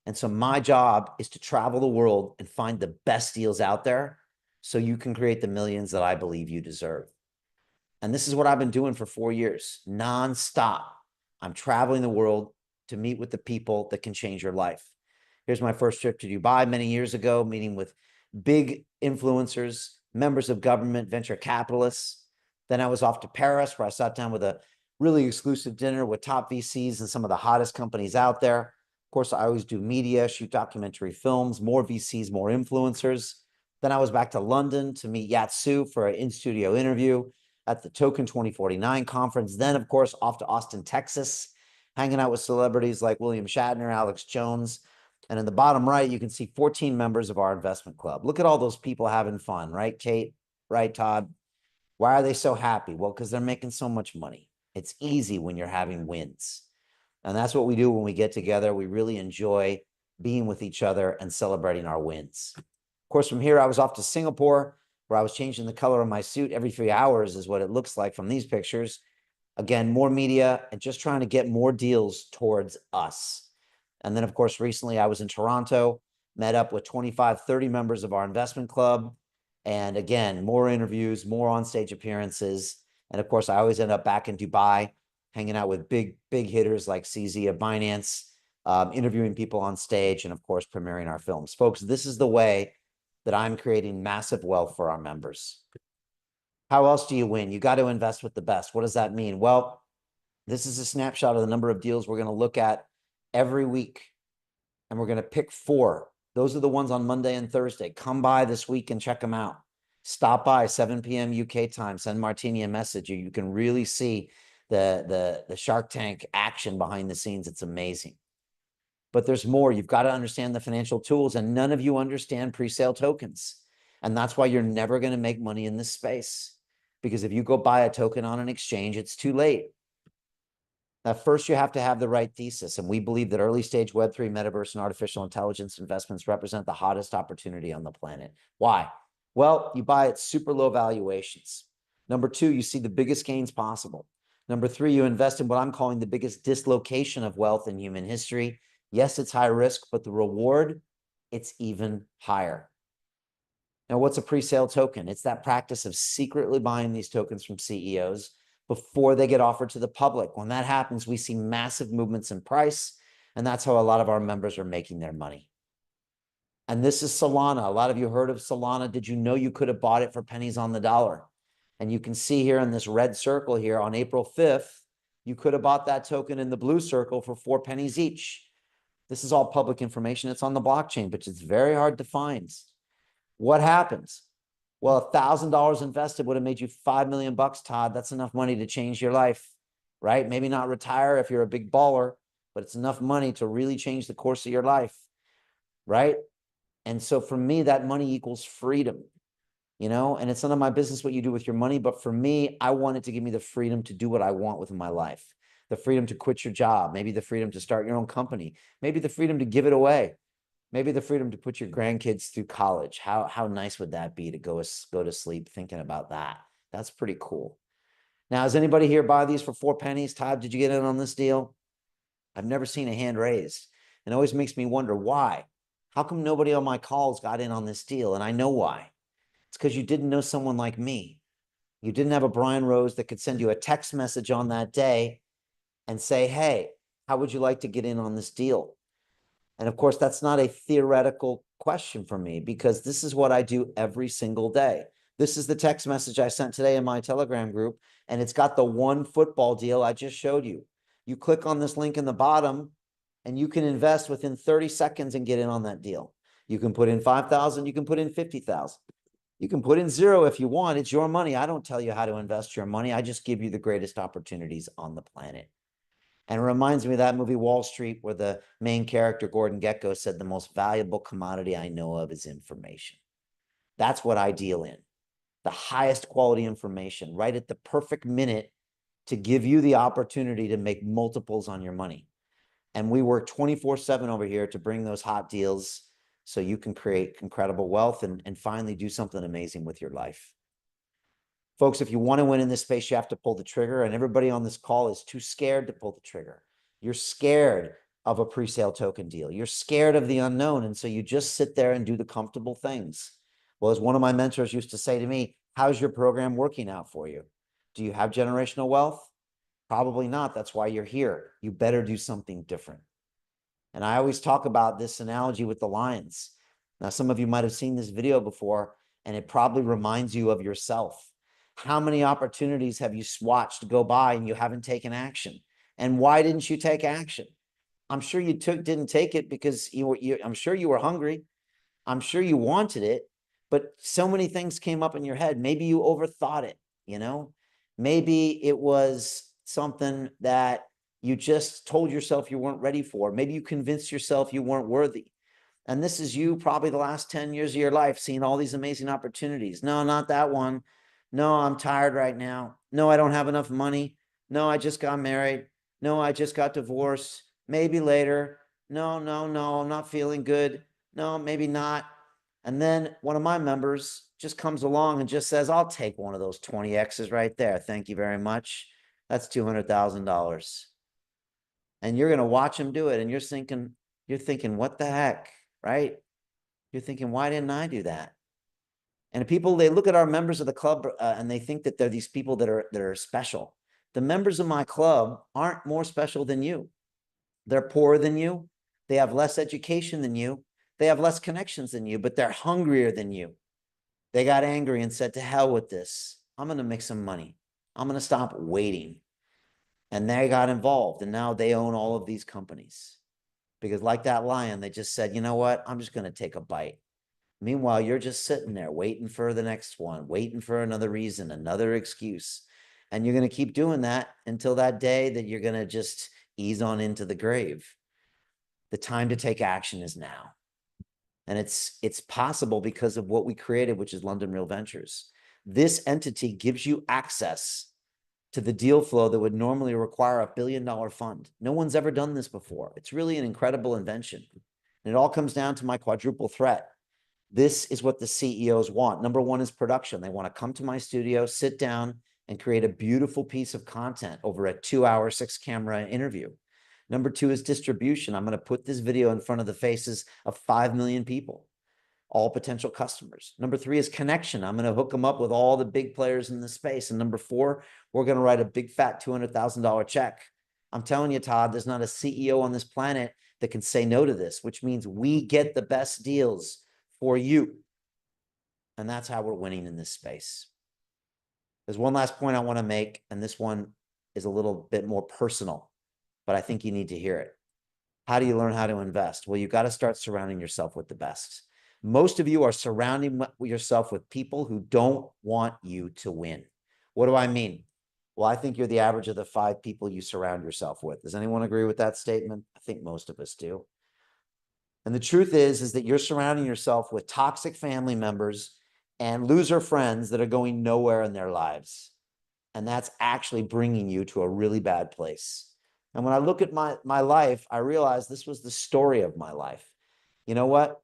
And so my job is to travel the world and find the best deals out there so you can create the millions that I believe you deserve. And this is what I've been doing for 4 years, nonstop. I'm traveling the world to meet with the people that can change your life. Here's my first trip to Dubai many years ago, meeting with big influencers, members of government, venture capitalists. Then I was off to Paris, where I sat down with a really exclusive dinner with top VCs and some of the hottest companies out there. Of course, I always do media, shoot documentary films, more VCs, more influencers. Then I was back to London to meet Yat Su for an in-studio interview at the Token 2049 conference. Then, of course, off to Austin, Texas, hanging out with celebrities like William Shatner, Alex Jones. And in the bottom right, you can see 14 members of our investment club. Look at all those people having fun, right, Kate? Right, Todd? Why are they so happy? Well, because they're making so much money. It's easy when you're having wins. And that's what we do when we get together. We really enjoy being with each other and celebrating our wins. Of course, from here, I was off to Singapore, where I was changing the color of my suit every 3 hours is what it looks like from these pictures. Again, more media and just trying to get more deals towards us. And then, of course, recently I was in Toronto, met up with 25, 30 members of our investment club. And again, more interviews, more on-stage appearances. And of course, I always end up back in Dubai, hanging out with big hitters like CZ of Binance, interviewing people on stage, and of course, premiering our films. Folks, this is the way that I'm creating massive wealth for our members. How else do you win? You got to invest with the best. What does that mean? Well, this is a snapshot of the number of deals we're going to look at every week. And we're going to pick 4. Those are the ones on Monday and Thursday. Come by this week and check them out. Stop by 7 p.m. UK time. Send Martini a message. You can really see the Shark Tank action behind the scenes. It's amazing. But there's more. You've got to understand the financial tools, and none of you understand pre-sale tokens. And that's why you're never going to make money in this space. Because if you go buy a token on an exchange, it's too late. Now, first, you have to have the right thesis. And we believe that early stage Web3, metaverse, and artificial intelligence investments represent the hottest opportunity on the planet. Why? Well, you buy at super low valuations. Number 2, you see the biggest gains possible. Number 3, you invest in what I'm calling the biggest dislocation of wealth in human history. Yes, it's high risk, but the reward, it's even higher. Now, what's a pre-sale token? It's that practice of secretly buying these tokens from CEOs before they get offered to the public. When that happens, we see massive movements in price, and that's how a lot of our members are making their money. And this is Solana. A lot of you heard of Solana. Did you know you could have bought it for pennies on the dollar? And you can see here in this red circle here on April 5th, you could have bought that token in the blue circle for 4 pennies each. This is all public information. It's on the blockchain, but it's very hard to find. What happens? Well, $1,000 invested would have made you $5 million, Todd. That's enough money to change your life, right? Maybe not retire if you're a big baller, but it's enough money to really change the course of your life, right? And so for me, that money equals freedom, and it's none of my business what you do with your money. But for me, I want it to give me the freedom to do what I want with my life, the freedom to quit your job, maybe the freedom to start your own company, maybe the freedom to give it away. Maybe the freedom to put your grandkids through college. How nice would that be to go to sleep thinking about that? That's pretty cool. Now, has anybody here buy these for 4 pennies? Todd, did you get in on this deal? I've never seen a hand raised. It always makes me wonder why. How come nobody on my calls got in on this deal? And I know why. It's because you didn't know someone like me. You didn't have a Brian Rose that could send you a text message on that day and say, hey, how would you like to get in on this deal? And of course, that's not a theoretical question for me, because this is what I do every single day. This is the text message I sent today in my Telegram group, and it's got the one football deal I just showed you. You click on this link in the bottom, and you can invest within 30 seconds and get in on that deal. You can put in 5,000, you can put in 50,000. You can put in zero if you want. It's your money. I don't tell you how to invest your money. I just give you the greatest opportunities on the planet. And it reminds me of that movie Wall Street, where the main character, Gordon Gekko, said the most valuable commodity I know of is information. That's what I deal in. The highest quality information, right at the perfect minute to give you the opportunity to make multiples on your money. And we work 24/7 over here to bring those hot deals so you can create incredible wealth and finally do something amazing with your life. Folks, if you want to win in this space, you have to pull the trigger, and everybody on this call is too scared to pull the trigger. You're scared of a pre-sale token deal. You're scared of the unknown, and so you just sit there and do the comfortable things. Well, as one of my mentors used to say to me, how's your program working out for you? Do you have generational wealth? Probably not. That's why you're here. You better do something different. And I always talk about this analogy with the lions. Now, some of you might have seen this video before, and it probably reminds you of yourself. How many opportunities have you watched go by and you haven't taken action? And why didn't you take action? I'm sure you didn't take it because I'm sure you were hungry. I'm sure you wanted it, but so many things came up in your head. Maybe you overthought it, Maybe it was something that you just told yourself you weren't ready for. Maybe you convinced yourself you weren't worthy. And this is you probably the last 10 years of your life seeing all these amazing opportunities. No, not that one. No, I'm tired right now. No, I don't have enough money. No, I just got married. No, I just got divorced. Maybe later. No, I'm not feeling good. No, maybe not. And then one of my members just comes along and just says, I'll take one of those 20Xs right there. Thank you very much. That's $200,000. And you're going to watch him do it. And you're thinking, what the heck, right? You're thinking, why didn't I do that? And people, they look at our members of the club and they think that they're these people that are special. The members of my club aren't more special than you. They're poorer than you. They have less education than you. They have less connections than you, but they're hungrier than you. They got angry and said, to hell with this. I'm going to make some money. I'm going to stop waiting. And they got involved. And now they own all of these companies. Because like that lion, they just said, you know what? I'm just going to take a bite. Meanwhile, you're just sitting there waiting for the next one, waiting for another reason, another excuse. And you're going to keep doing that until that day that you're going to just ease on into the grave. The time to take action is now. And it's possible because of what we created, which is London Real Ventures. This entity gives you access to the deal flow that would normally require $1 billion fund. No one's ever done this before. It's really an incredible invention. And it all comes down to my quadruple threat. This is what the CEOs want. Number one is production. They want to come to my studio, sit down, and create a beautiful piece of content over a 2-hour, 6-camera interview. Number two is distribution. I'm going to put this video in front of the faces of 5 million people, all potential customers. Number three is connection. I'm going to hook them up with all the big players in the space. And number four, we're going to write a big fat $200,000 check. I'm telling you, Todd, there's not a CEO on this planet that can say no to this, which means we get the best deals for you. And that's how we're winning in this space. There's one last point I want to make, and this one is a little bit more personal, but I think you need to hear it. How do you learn how to invest? Well, you've got to start surrounding yourself with the best. Most of you are surrounding yourself with people who don't want you to win. What do I mean? Well, I think you're the average of the 5 people you surround yourself with. Does anyone agree with that statement? I think most of us do. And the truth is that you're surrounding yourself with toxic family members and loser friends that are going nowhere in their lives. And that's actually bringing you to a really bad place. And when I look at my life, I realize this was the story of my life. You know what?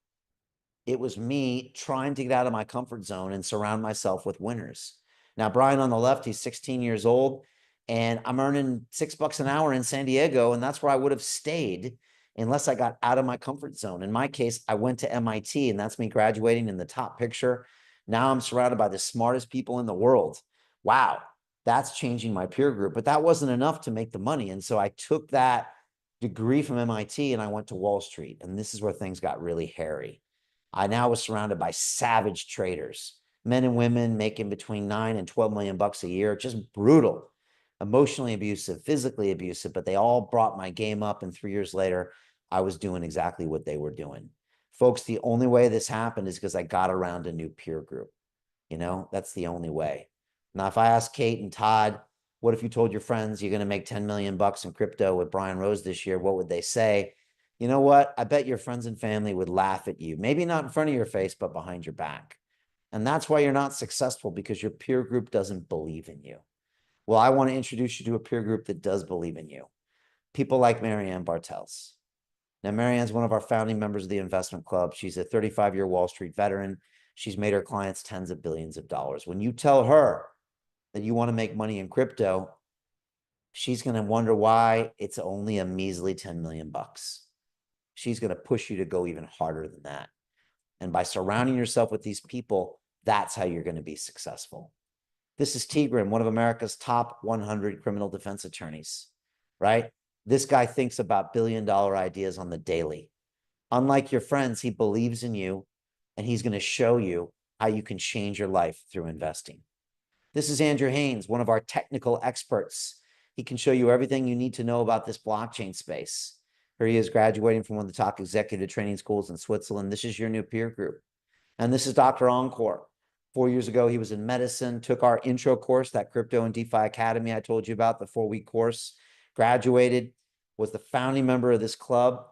It was me trying to get out of my comfort zone and surround myself with winners. Now, Brian on the left, he's 16 years old, and I'm earning $6 an hour in San Diego, and that's where I would have stayed unless I got out of my comfort zone. In my case, I went to MIT, and that's me graduating in the top picture. Now I'm surrounded by the smartest people in the world. Wow, that's changing my peer group. But that wasn't enough to make the money. And so I took that degree from MIT and I went to Wall Street. And this is where things got really hairy. I now was surrounded by savage traders, men and women making between 9 and 12 million bucks a year, just brutal, emotionally abusive, physically abusive, but they all brought my game up. And 3 years later, I was doing exactly what they were doing. Folks, the only way this happened is because I got around a new peer group. You know, that's the only way. Now, if I ask Kate and Todd, what if you told your friends you're going to make 10 million bucks in crypto with Brian Rose this year? What would they say? You know what? I bet your friends and family would laugh at you. Maybe not in front of your face, but behind your back. And that's why you're not successful, because your peer group doesn't believe in you. Well, I want to introduce you to a peer group that does believe in you. People like Marianne Bartels. Now, Marianne's one of our founding members of the investment club. She's a 35-year Wall Street veteran. She's made her clients tens of billions of dollars. When you tell her that you want to make money in crypto, she's going to wonder why it's only a measly 10 million bucks. She's going to push you to go even harder than that. And by surrounding yourself with these people, that's how you're going to be successful. This is Tigran, one of America's top 100 criminal defense attorneys, right? This guy thinks about billion-dollar ideas on the daily. Unlike your friends, he believes in you, and he's going to show you how you can change your life through investing. This is Andrew Haynes, one of our technical experts. He can show you everything you need to know about this blockchain space. Here he is, graduating from one of the top executive training schools in Switzerland. This is your new peer group. And this is Dr. Encore. 4 years ago, he was in medicine, took our intro course, that Crypto and DeFi Academy I told you about, the 4-week course, graduated, was the founding member of this club.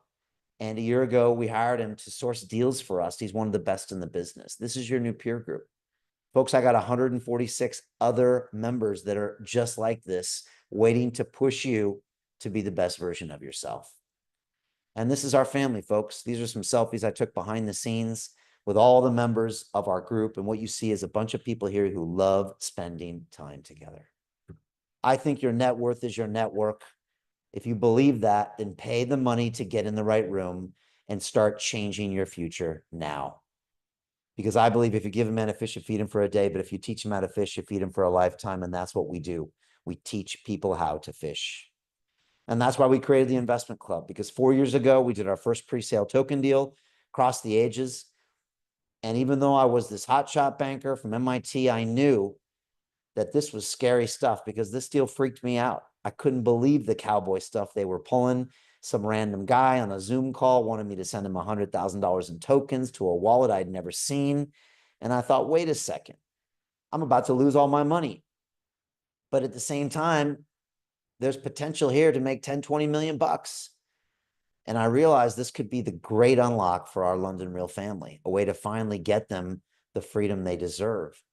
And a year ago, we hired him to source deals for us. He's one of the best in the business. This is your new peer group. Folks, I got 146 other members that are just like this, waiting to push you to be the best version of yourself. And this is our family, folks. These are some selfies I took behind the scenes with all the members of our group. And what you see is a bunch of people here who love spending time together. I think your net worth is your network. If you believe that, then pay the money to get in the right room and start changing your future now. Because I believe if you give a man a fish, you feed him for a day. But if you teach him how to fish, you feed him for a lifetime. And that's what we do. We teach people how to fish. And that's why we created the investment club, because 4 years ago, we did our first pre-sale token deal across the ages. And even though I was this hotshot banker from MIT, I knew that this was scary stuff, because this deal freaked me out. I couldn't believe the cowboy stuff they were pulling. Some random guy on a Zoom call wanted me to send him $100,000 in tokens to a wallet I'd never seen. And I thought, wait a second, I'm about to lose all my money. But at the same time, there's potential here to make 10, 20 million bucks. And I realized this could be the great unlock for our London Real family, a way to finally get them the freedom they deserve.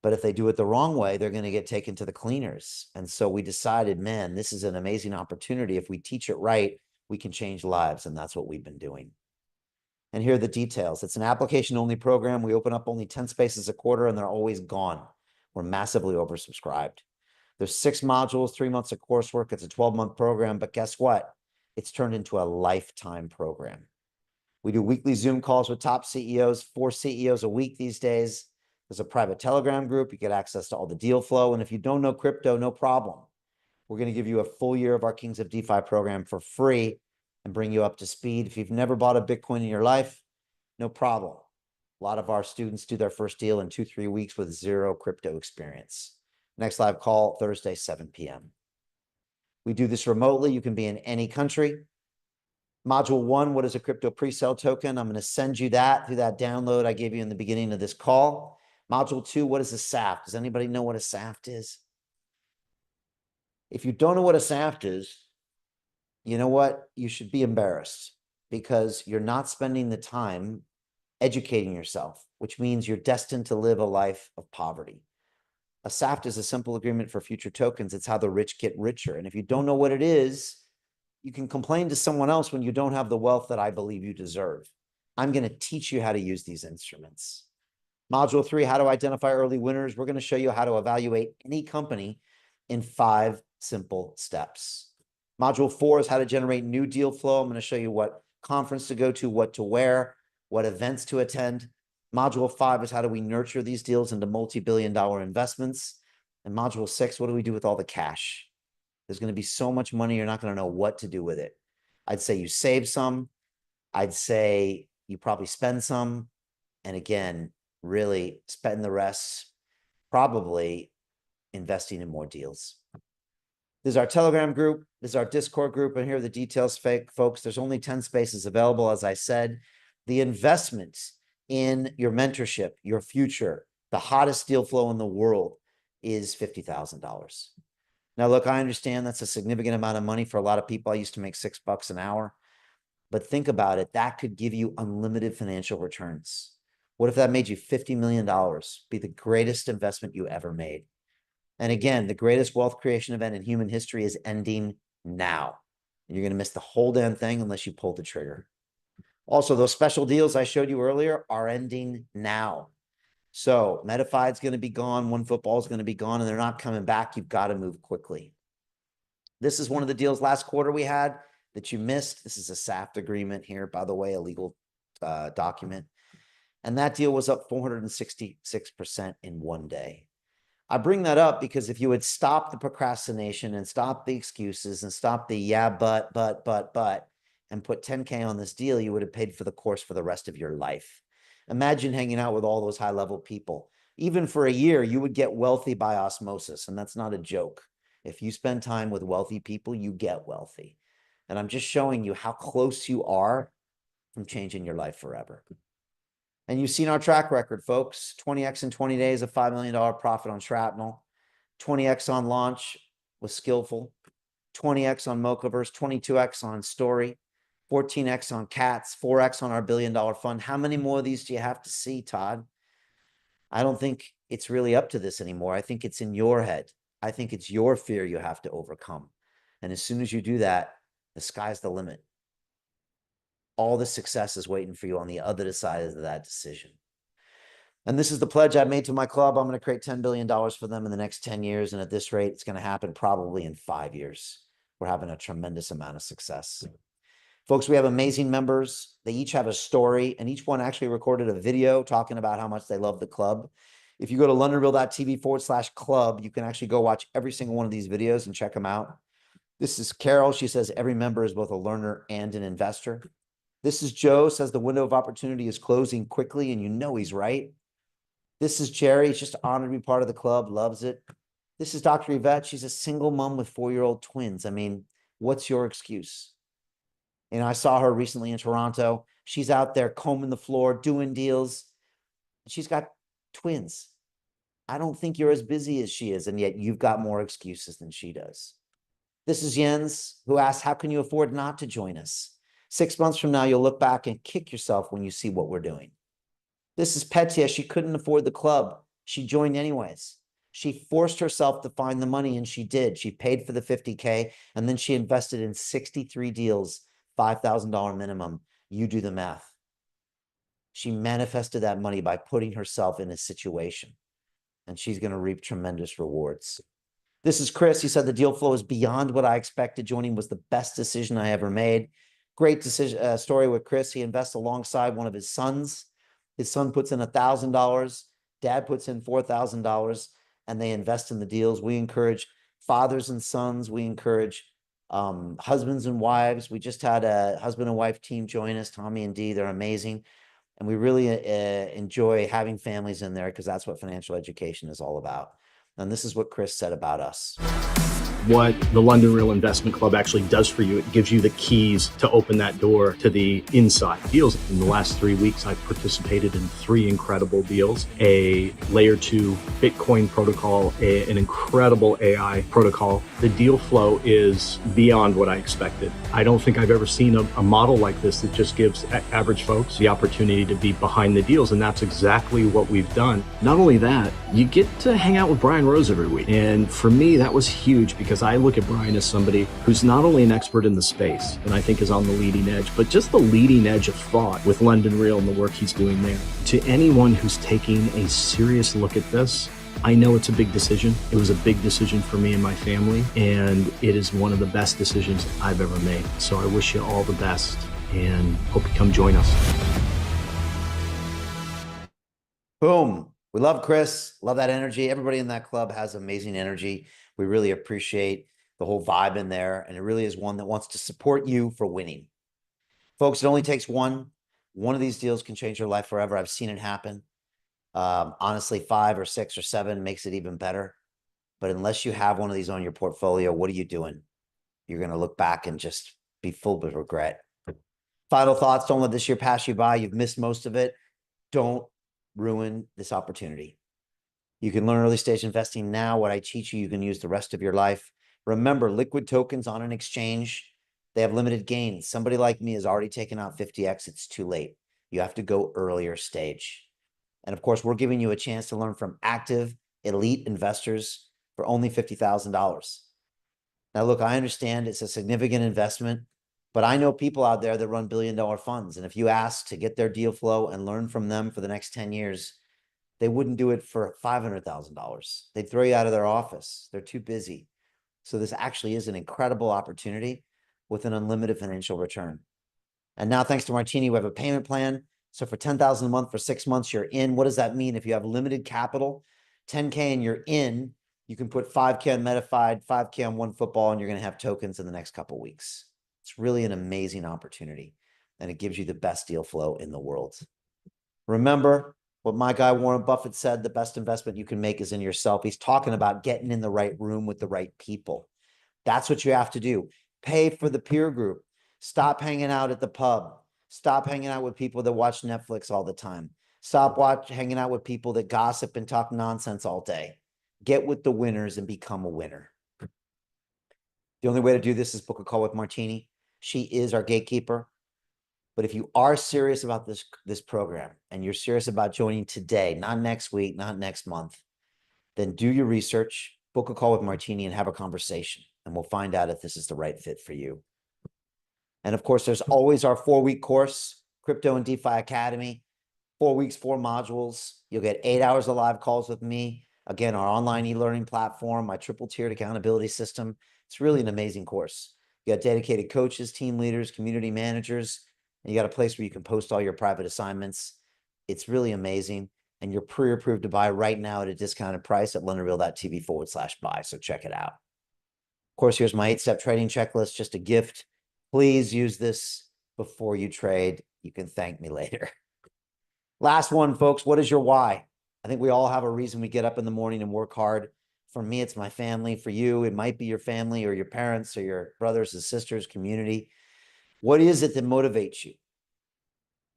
But if they do it the wrong way, they're going to get taken to the cleaners. And so we decided, man, this is an amazing opportunity. If we teach it right, we can change lives. And that's what we've been doing. And here are the details. It's an application-only program. We open up only 10 spaces a quarter, and they're always gone. We're massively oversubscribed. There's 6 modules, 3 months of coursework. It's a 12-month program. But guess what? It's turned into a lifetime program. We do weekly Zoom calls with top CEOs, 4 CEOs a week these days. There's a private Telegram group. You get access to all the deal flow. And if you don't know crypto, no problem. We're going to give you a full year of our Kings of DeFi program for free and bring you up to speed. If you've never bought a Bitcoin in your life, no problem. A lot of our students do their first deal in 2-3 weeks with 0 crypto experience. Next live call, Thursday, 7 p.m. We do this remotely. You can be in any country. Module 1, what is a crypto pre-sale token? I'm going to send you that through that download I gave you in the beginning of this call. Module 2, what is a SAFT? Does anybody know what a SAFT is? If you don't know what a SAFT is, you know what? You should be embarrassed, because you're not spending the time educating yourself, which means you're destined to live a life of poverty. A SAFT is a simple agreement for future tokens. It's how the rich get richer. And if you don't know what it is, you can complain to someone else when you don't have the wealth that I believe you deserve. I'm going to teach you how to use these instruments. Module 3, how to identify early winners. We're going to show you how to evaluate any company in 5 simple steps. Module 4 is how to generate new deal flow. I'm going to show you what conference to go to, what to wear, what events to attend. Module 5 is how do we nurture these deals into multi-billion-dollar investments. And module 6, what do we do with all the cash? There's going to be so much money, you're not going to know what to do with it. I'd say you save some. I'd say you probably spend some. And again, really spend the rest probably investing in more deals. This is our Telegram group. This is our Discord group. And here are the details, folks. There's only 10 spaces available, as I said. The investment in your mentorship, your future, the hottest deal flow in the world is $50,000. Now, look, I understand that's a significant amount of money for a lot of people. I used to make $6 an hour, but think about it. That could give you unlimited financial returns. What if that made you $50 million? Be the greatest investment you ever made. And again, the greatest wealth creation event in human history is ending now. You're going to miss the whole damn thing unless you pull the trigger. Also, those special deals I showed you earlier are ending now. So Metafied's going to be gone. One Football is going to be gone, and they're not coming back. You've got to move quickly. This is one of the deals last quarter we had that you missed. This is a SAFT agreement here, by the way, a legal document. And that deal was up 466% in one day. I bring that up because if you had stopped the procrastination and stopped the excuses and stopped the yeah, but, and put 10K on this deal, you would have paid for the course for the rest of your life. Imagine hanging out with all those high-level people. Even for a year, you would get wealthy by osmosis, and that's not a joke. If you spend time with wealthy people, you get wealthy. And I'm just showing you how close you are from changing your life forever. And you've seen our track record, folks. 20x in 20 days, a $5 million profit on Shrapnel. 20x on launch with Skillful. 20x on Mochaverse. 22x on Story. 14x on Cats. 4x on our $1 billion fund. How many more of these do you have to see, Todd? I don't think it's really up to this anymore. I think it's in your head. I think it's your fear you have to overcome. And as soon as you do that, the sky's the limit. All the success is waiting for you on the other side of that decision. And this is the pledge I made to my club. I'm going to create $10 billion for them in the next 10 years. And at this rate, it's going to happen probably in 5 years. We're having a tremendous amount of success. Folks, we have amazing members. They each have a story, and each one actually recorded a video talking about how much they love the club. If you go to londonreal.tv/club, you can actually go watch every single one of these videos and check them out. This is Carol. She says every member is both a learner and an investor. This is Joe, says the window of opportunity is closing quickly, and you know he's right. This is Jerry. He's just honored to be part of the club, loves it. This is Dr. Yvette. She's a single mom with 4-year-old twins. I mean, what's your excuse? And I saw her recently in Toronto. She's out there combing the floor, doing deals. She's got twins. I don't think you're as busy as she is, and yet you've got more excuses than she does. This is Jens, who asked, how can you afford not to join us? 6 months from now, you'll look back and kick yourself when you see what we're doing. This is Petya. She couldn't afford the club. She joined anyways. She forced herself to find the money, and she did. She paid for the 50K, and then she invested in 63 deals, $5,000 minimum. You do the math. She manifested that money by putting herself in a situation, and she's going to reap tremendous rewards. This is Chris. He said the deal flow is beyond what I expected. Joining was the best decision I ever made. Great decision story with Chris. He invests alongside one of his sons. His son puts in $1,000. Dad puts in $4,000, and they invest in the deals. We encourage fathers and sons. We encourage husbands and wives. We just had a husband and wife team join us, Tommy and Dee. They're amazing. And we really enjoy having families in there because that's what financial education is all about. And this is what Chris said about us. What the London Real Investment Club actually does for you, it gives you the keys to open that door to the inside deals. In the last 3 weeks, I've participated in 3 incredible deals: a layer 2 Bitcoin protocol, an incredible AI protocol. The deal flow is beyond what I expected. I don't think I've ever seen a model like this that just gives average folks the opportunity to be behind the deals, and that's exactly what we've done. Not only that, you get to hang out with Brian Rose every week, and for me, that was huge because I look at Brian as somebody who's not only an expert in the space, and I think is on the leading edge, but just the leading edge of thought with London Real and the work he's doing there. To anyone who's taking a serious look at this, I know it's a big decision. It was a big decision for me and my family, and it is one of the best decisions I've ever made. So I wish you all the best and hope you come join us. Boom. We love Chris. Love that energy. Everybody in that club has amazing energy. We really appreciate the whole vibe in there. And it really is one that wants to support you for winning. Folks, it only takes one. One of these deals can change your life forever. I've seen it happen. Honestly, 5 or 6 or 7 makes it even better. But unless you have one of these on your portfolio, what are you doing? You're going to look back and just be full of regret. Final thoughts. Don't let this year pass you by. You've missed most of it. Don't ruin this opportunity. You can learn early stage investing now. What I teach you, you can use the rest of your life. Remember, liquid tokens on an exchange, they have limited gains. Somebody like me has already taken out 50x. It's too late. You have to go earlier stage. And of course, we're giving you a chance to learn from active elite investors for only $50,000. Now, look, I understand it's a significant investment, but I know people out there that run billion-dollar funds. And if you ask to get their deal flow and learn from them for the next 10 years, they wouldn't do it for $500,000. They'd throw you out of their office. They're too busy. So this actually is an incredible opportunity with an unlimited financial return. And now, thanks to Martini, we have a payment plan. So for $10,000 a month for 6 months, you're in. What does that mean? If you have limited capital, 10K and you're in, you can put 5K on Metafied, 5K on OneFootball, and you're going to have tokens in the next couple of weeks. It's really an amazing opportunity, and it gives you the best deal flow in the world. Remember what my guy Warren Buffett said, the best investment you can make is in yourself. He's talking about getting in the right room with the right people. That's what you have to do. Pay for the peer group. Stop hanging out at the pub. Stop hanging out with people that watch Netflix all the time. Stop hanging out with people that gossip and talk nonsense all day. Get with the winners and become a winner. The only way to do this is book a call with Martini. She is our gatekeeper. But if you are serious about this program and you're serious about joining today, not next week, not next month, then do your research, book a call with Martini and have a conversation. And we'll find out if this is the right fit for you. And of course, there's always our 4-week course, Crypto and DeFi Academy, 4 weeks, 4 modules. You'll get 8 hours of live calls with me. Again, our online e-learning platform, my triple tiered accountability system. It's really an amazing course. You got dedicated coaches, team leaders, community managers, and you got a place where you can post all your private assignments. It's really amazing. And you're pre-approved to buy right now at a discounted price at LondonReal.tv/buy. So check it out. Of course, here's my 8-step trading checklist, just a gift. Please use this before you trade. You can thank me later. Last one, folks. What is your why? I think we all have a reason we get up in the morning and work hard. For me, it's my family. For you, it might be your family or your parents or your brothers and sisters, community. What is it that motivates you?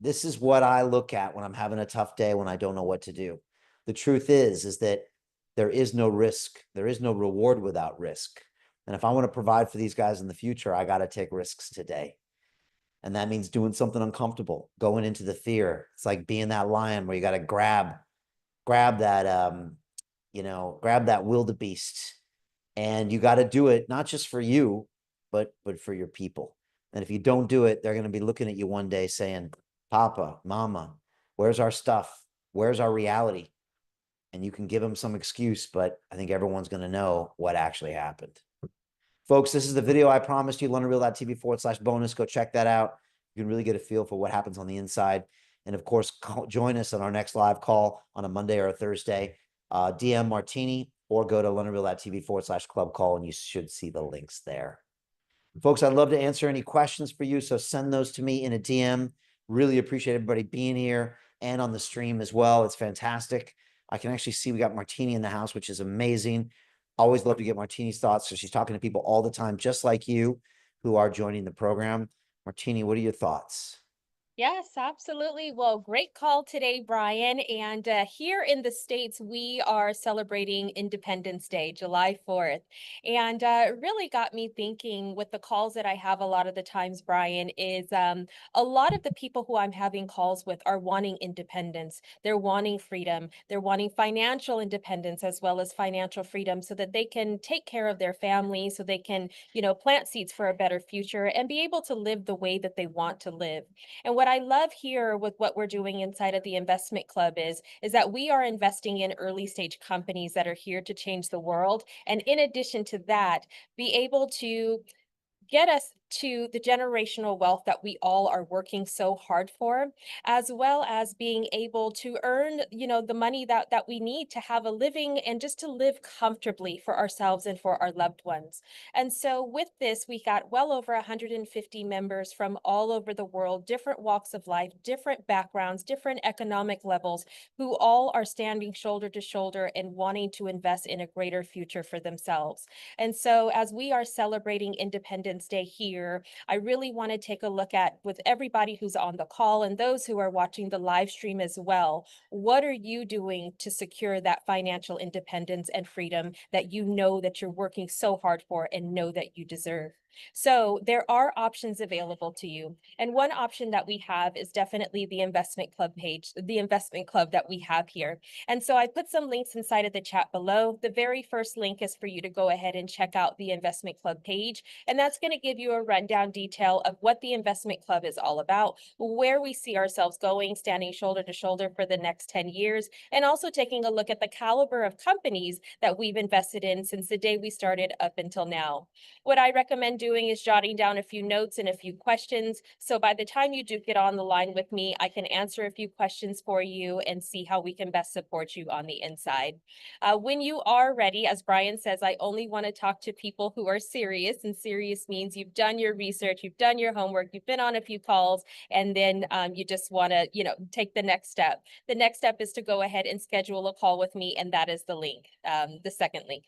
This is what I look at when I'm having a tough day, when I don't know what to do. The truth is that there is no risk. There is no reward without risk. And if I want to provide for these guys in the future, I got to take risks today. And that means doing something uncomfortable, going into the fear. It's like being that lion where you got to grab that, grab that wildebeest. And you got to do it, not just for you, but for your people. And if you don't do it, they're going to be looking at you one day saying, Papa, Mama, where's our stuff? Where's our reality? And you can give them some excuse, but I think everyone's going to know what actually happened. Folks, this is the video I promised you, LondonReal.tv/bonus. Go check that out. You can really get a feel for what happens on the inside. And of course, join us on our next live call on a Monday or a Thursday. DM Martini or go to LondonReal.tv/club call and you should see the links there. Folks, I'd love to answer any questions for you, so send those to me in a DM. Really appreciate everybody being here and on the stream as well. It's fantastic. I can actually see we got Martini in the house, which is amazing. Always love to get Martini's thoughts. So she's talking to people all the time, just like you, who are joining the program. Martini, what are your thoughts? Yes, absolutely. Well, great call today, Brian. And here in the States, we are celebrating Independence Day, July 4th. And it really got me thinking with the calls that I have a lot of the times, Brian, is a lot of the people who I'm having calls with are wanting independence. They're wanting freedom. They're wanting financial independence as well as financial freedom so that they can take care of their family, so they can, plant seeds for a better future and be able to live the way that they want to live. And what I love here with what we're doing inside of the investment club is that we are investing in early stage companies that are here to change the world. And in addition to that, be able to get us to the generational wealth that we all are working so hard for, as well as being able to earn, the money that we need to have a living and just to live comfortably for ourselves and for our loved ones. And so with this, we got well over 150 members from all over the world, different walks of life, different backgrounds, different economic levels, who all are standing shoulder to shoulder and wanting to invest in a greater future for themselves. And so as we are celebrating Independence Day here year, I really want to take a look at, with everybody who's on the call and those who are watching the live stream as well, what are you doing to secure that financial independence and freedom that you know that you're working so hard for and know that you deserve? So there are options available to you. And one option that we have is definitely the investment club page, the investment club that we have here. And so I put some links inside of the chat below. The very first link is for you to go ahead and check out the investment club page. And that's going to give you a rundown detail of what the investment club is all about, where we see ourselves going, standing shoulder to shoulder for the next 10 years, and also taking a look at the caliber of companies that we've invested in since the day we started up until now. What I recommend doing is jotting down a few notes and a few questions. So by the time you do get on the line with me, I can answer a few questions for you and see how we can best support you on the inside. When you are ready, as Brian says, I only want to talk to people who are serious, and serious means you've done your research, you've done your homework, you've been on a few calls, and then you just want to, take the next step. The next step is to go ahead and schedule a call with me, and that is the link, the second link.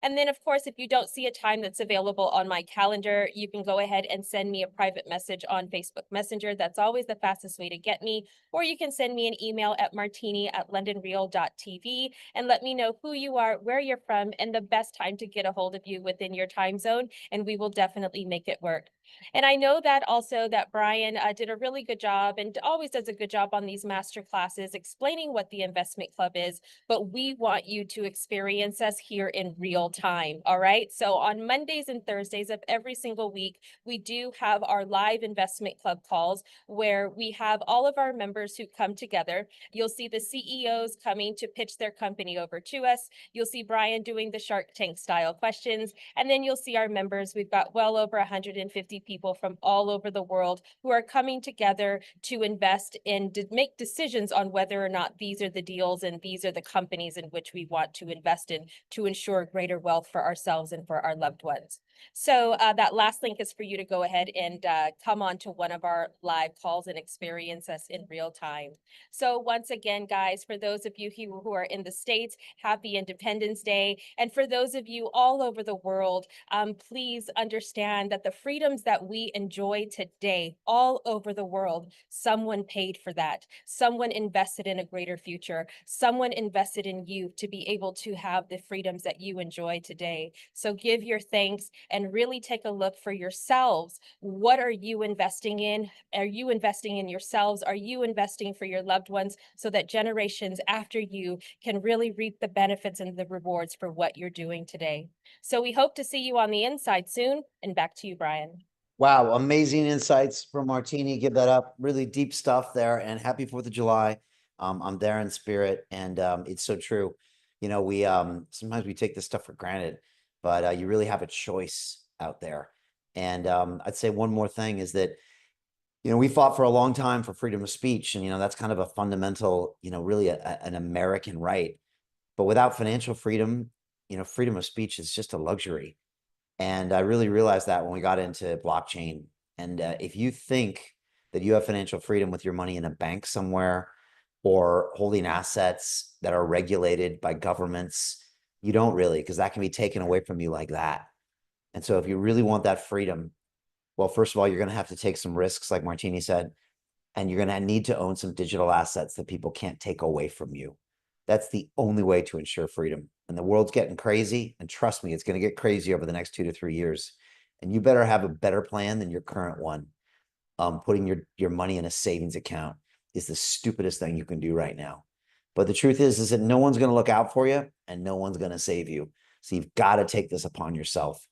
And then, of course, if you don't see a time that's available on my calendar, you can go ahead and send me a private message on Facebook Messenger. That's always the fastest way to get me. Or you can send me an email at martini@londonreal.tv and let me know who you are, where you're from, and the best time to get a hold of you within your time zone, and we will definitely make it work. And I know that also that Brian did a really good job and always does a good job on these master classes explaining what the investment club is, but we want you to experience us here in real time. All right. So on Mondays and Thursdays of every single week, we do have our live investment club calls where we have all of our members who come together. You'll see the CEOs coming to pitch their company over to us. You'll see Brian doing the Shark Tank style questions, and then you'll see our members. We've got well over 150 people from all over the world who are coming together to invest and to make decisions on whether or not these are the deals and these are the companies in which we want to invest in to ensure greater wealth for ourselves and for our loved ones. So that last link is for you to go ahead and come on to one of our live calls and experience us in real time. So once again, guys, for those of you who are in the States, happy Independence Day. And for those of you all over the world, please understand that the freedoms that we enjoy today all over the world, someone paid for that. Someone invested in a greater future. Someone invested in you to be able to have the freedoms that you enjoy today. So give your thanks and really take a look for yourselves. What are you investing in? Are you investing in yourselves? Are you investing for your loved ones so that generations after you can really reap the benefits and the rewards for what you're doing today? So we hope to see you on the inside soon. And back to you, Brian. Wow, amazing insights from Martini. Give that up. Really deep stuff there. And happy 4th of July. I'm there in spirit, and it's so true. We sometimes we take this stuff for granted, but you really have a choice out there. And I'd say one more thing is that, we fought for a long time for freedom of speech, and that's kind of a fundamental, really an American right. But without financial freedom, freedom of speech is just a luxury. And I really realized that when we got into blockchain. And if you think that you have financial freedom with your money in a bank somewhere or holding assets that are regulated by governments, you don't really, because that can be taken away from you like that. And so if you really want that freedom, well, first of all, you're going to have to take some risks, like Martini said, and you're going to need to own some digital assets that people can't take away from you. That's the only way to ensure freedom. And the world's getting crazy. And trust me, it's going to get crazy over the next 2 to 3 years. And you better have a better plan than your current one. Putting your money in a savings account is the stupidest thing you can do right now. But the truth is that no one's going to look out for you and no one's going to save you. So you've got to take this upon yourself.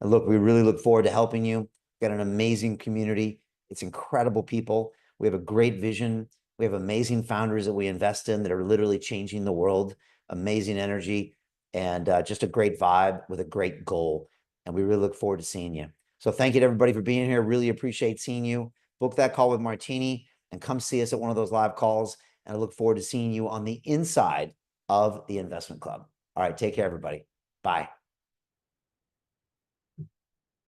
And look, we really look forward to helping you. We've got an amazing community. It's incredible people. We have a great vision. We have amazing founders that we invest in that are literally changing the world. Amazing energy and just a great vibe with a great goal. And we really look forward to seeing you. So thank you to everybody for being here. Really appreciate seeing you. Book that call with Martini and come see us at one of those live calls. And I look forward to seeing you on the inside of the investment club. All right, take care, everybody. Bye.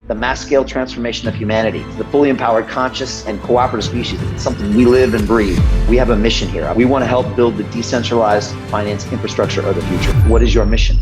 The mass scale transformation of humanity, the fully empowered, conscious, and cooperative species. It's something we live and breathe. We have a mission here. We want to help build the decentralized finance infrastructure of the future. What is your mission?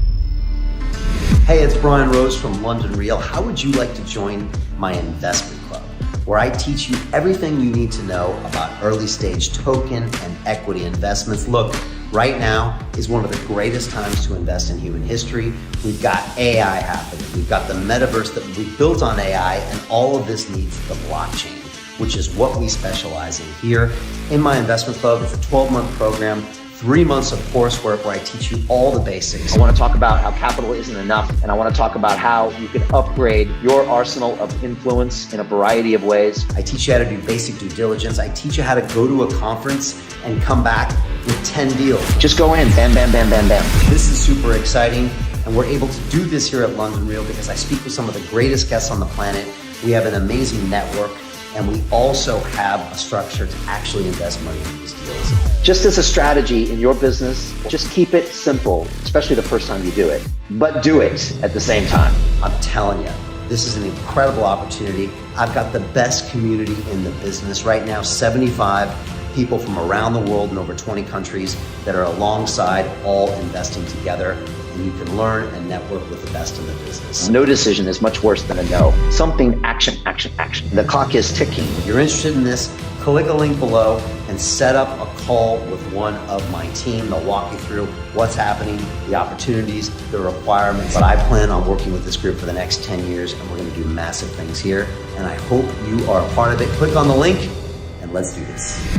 Hey, it's Brian Rose from London Real. How would you like to join my investment club, where I teach you everything you need to know about early stage token and equity investments? Look, right now is one of the greatest times to invest in human history. We've got AI happening. We've got the metaverse that we built on AI, and all of this needs the blockchain, which is what we specialize in here. In my investment club, it's a 12-month program, 3 months of coursework where I teach you all the basics. I want to talk about how capital isn't enough, and I want to talk about how you can upgrade your arsenal of influence in a variety of ways. I teach you how to do basic due diligence. I teach you how to go to a conference and come back with 10 deals. Just go in, bam, bam, bam, bam, bam. This is super exciting, and we're able to do this here at London Real because I speak with some of the greatest guests on the planet. We have an amazing network, and we also have a structure to actually invest money in these deals. Just as a strategy in your business, just keep it simple, especially the first time you do it, but do it at the same time. I'm telling you, this is an incredible opportunity. I've got the best community in the business right now, 75 people from around the world in over 20 countries that are alongside, all investing together. And you can learn and network with the best in the business. No decision is much worse than a no. Something, action, action, action. The clock is ticking. If you're interested in this, click a link below and set up a call with one of my team. They'll walk you through what's happening, the opportunities, the requirements. But I plan on working with this group for the next 10 years, and we're going to do massive things here. And I hope you are a part of it. Click on the link and let's do this.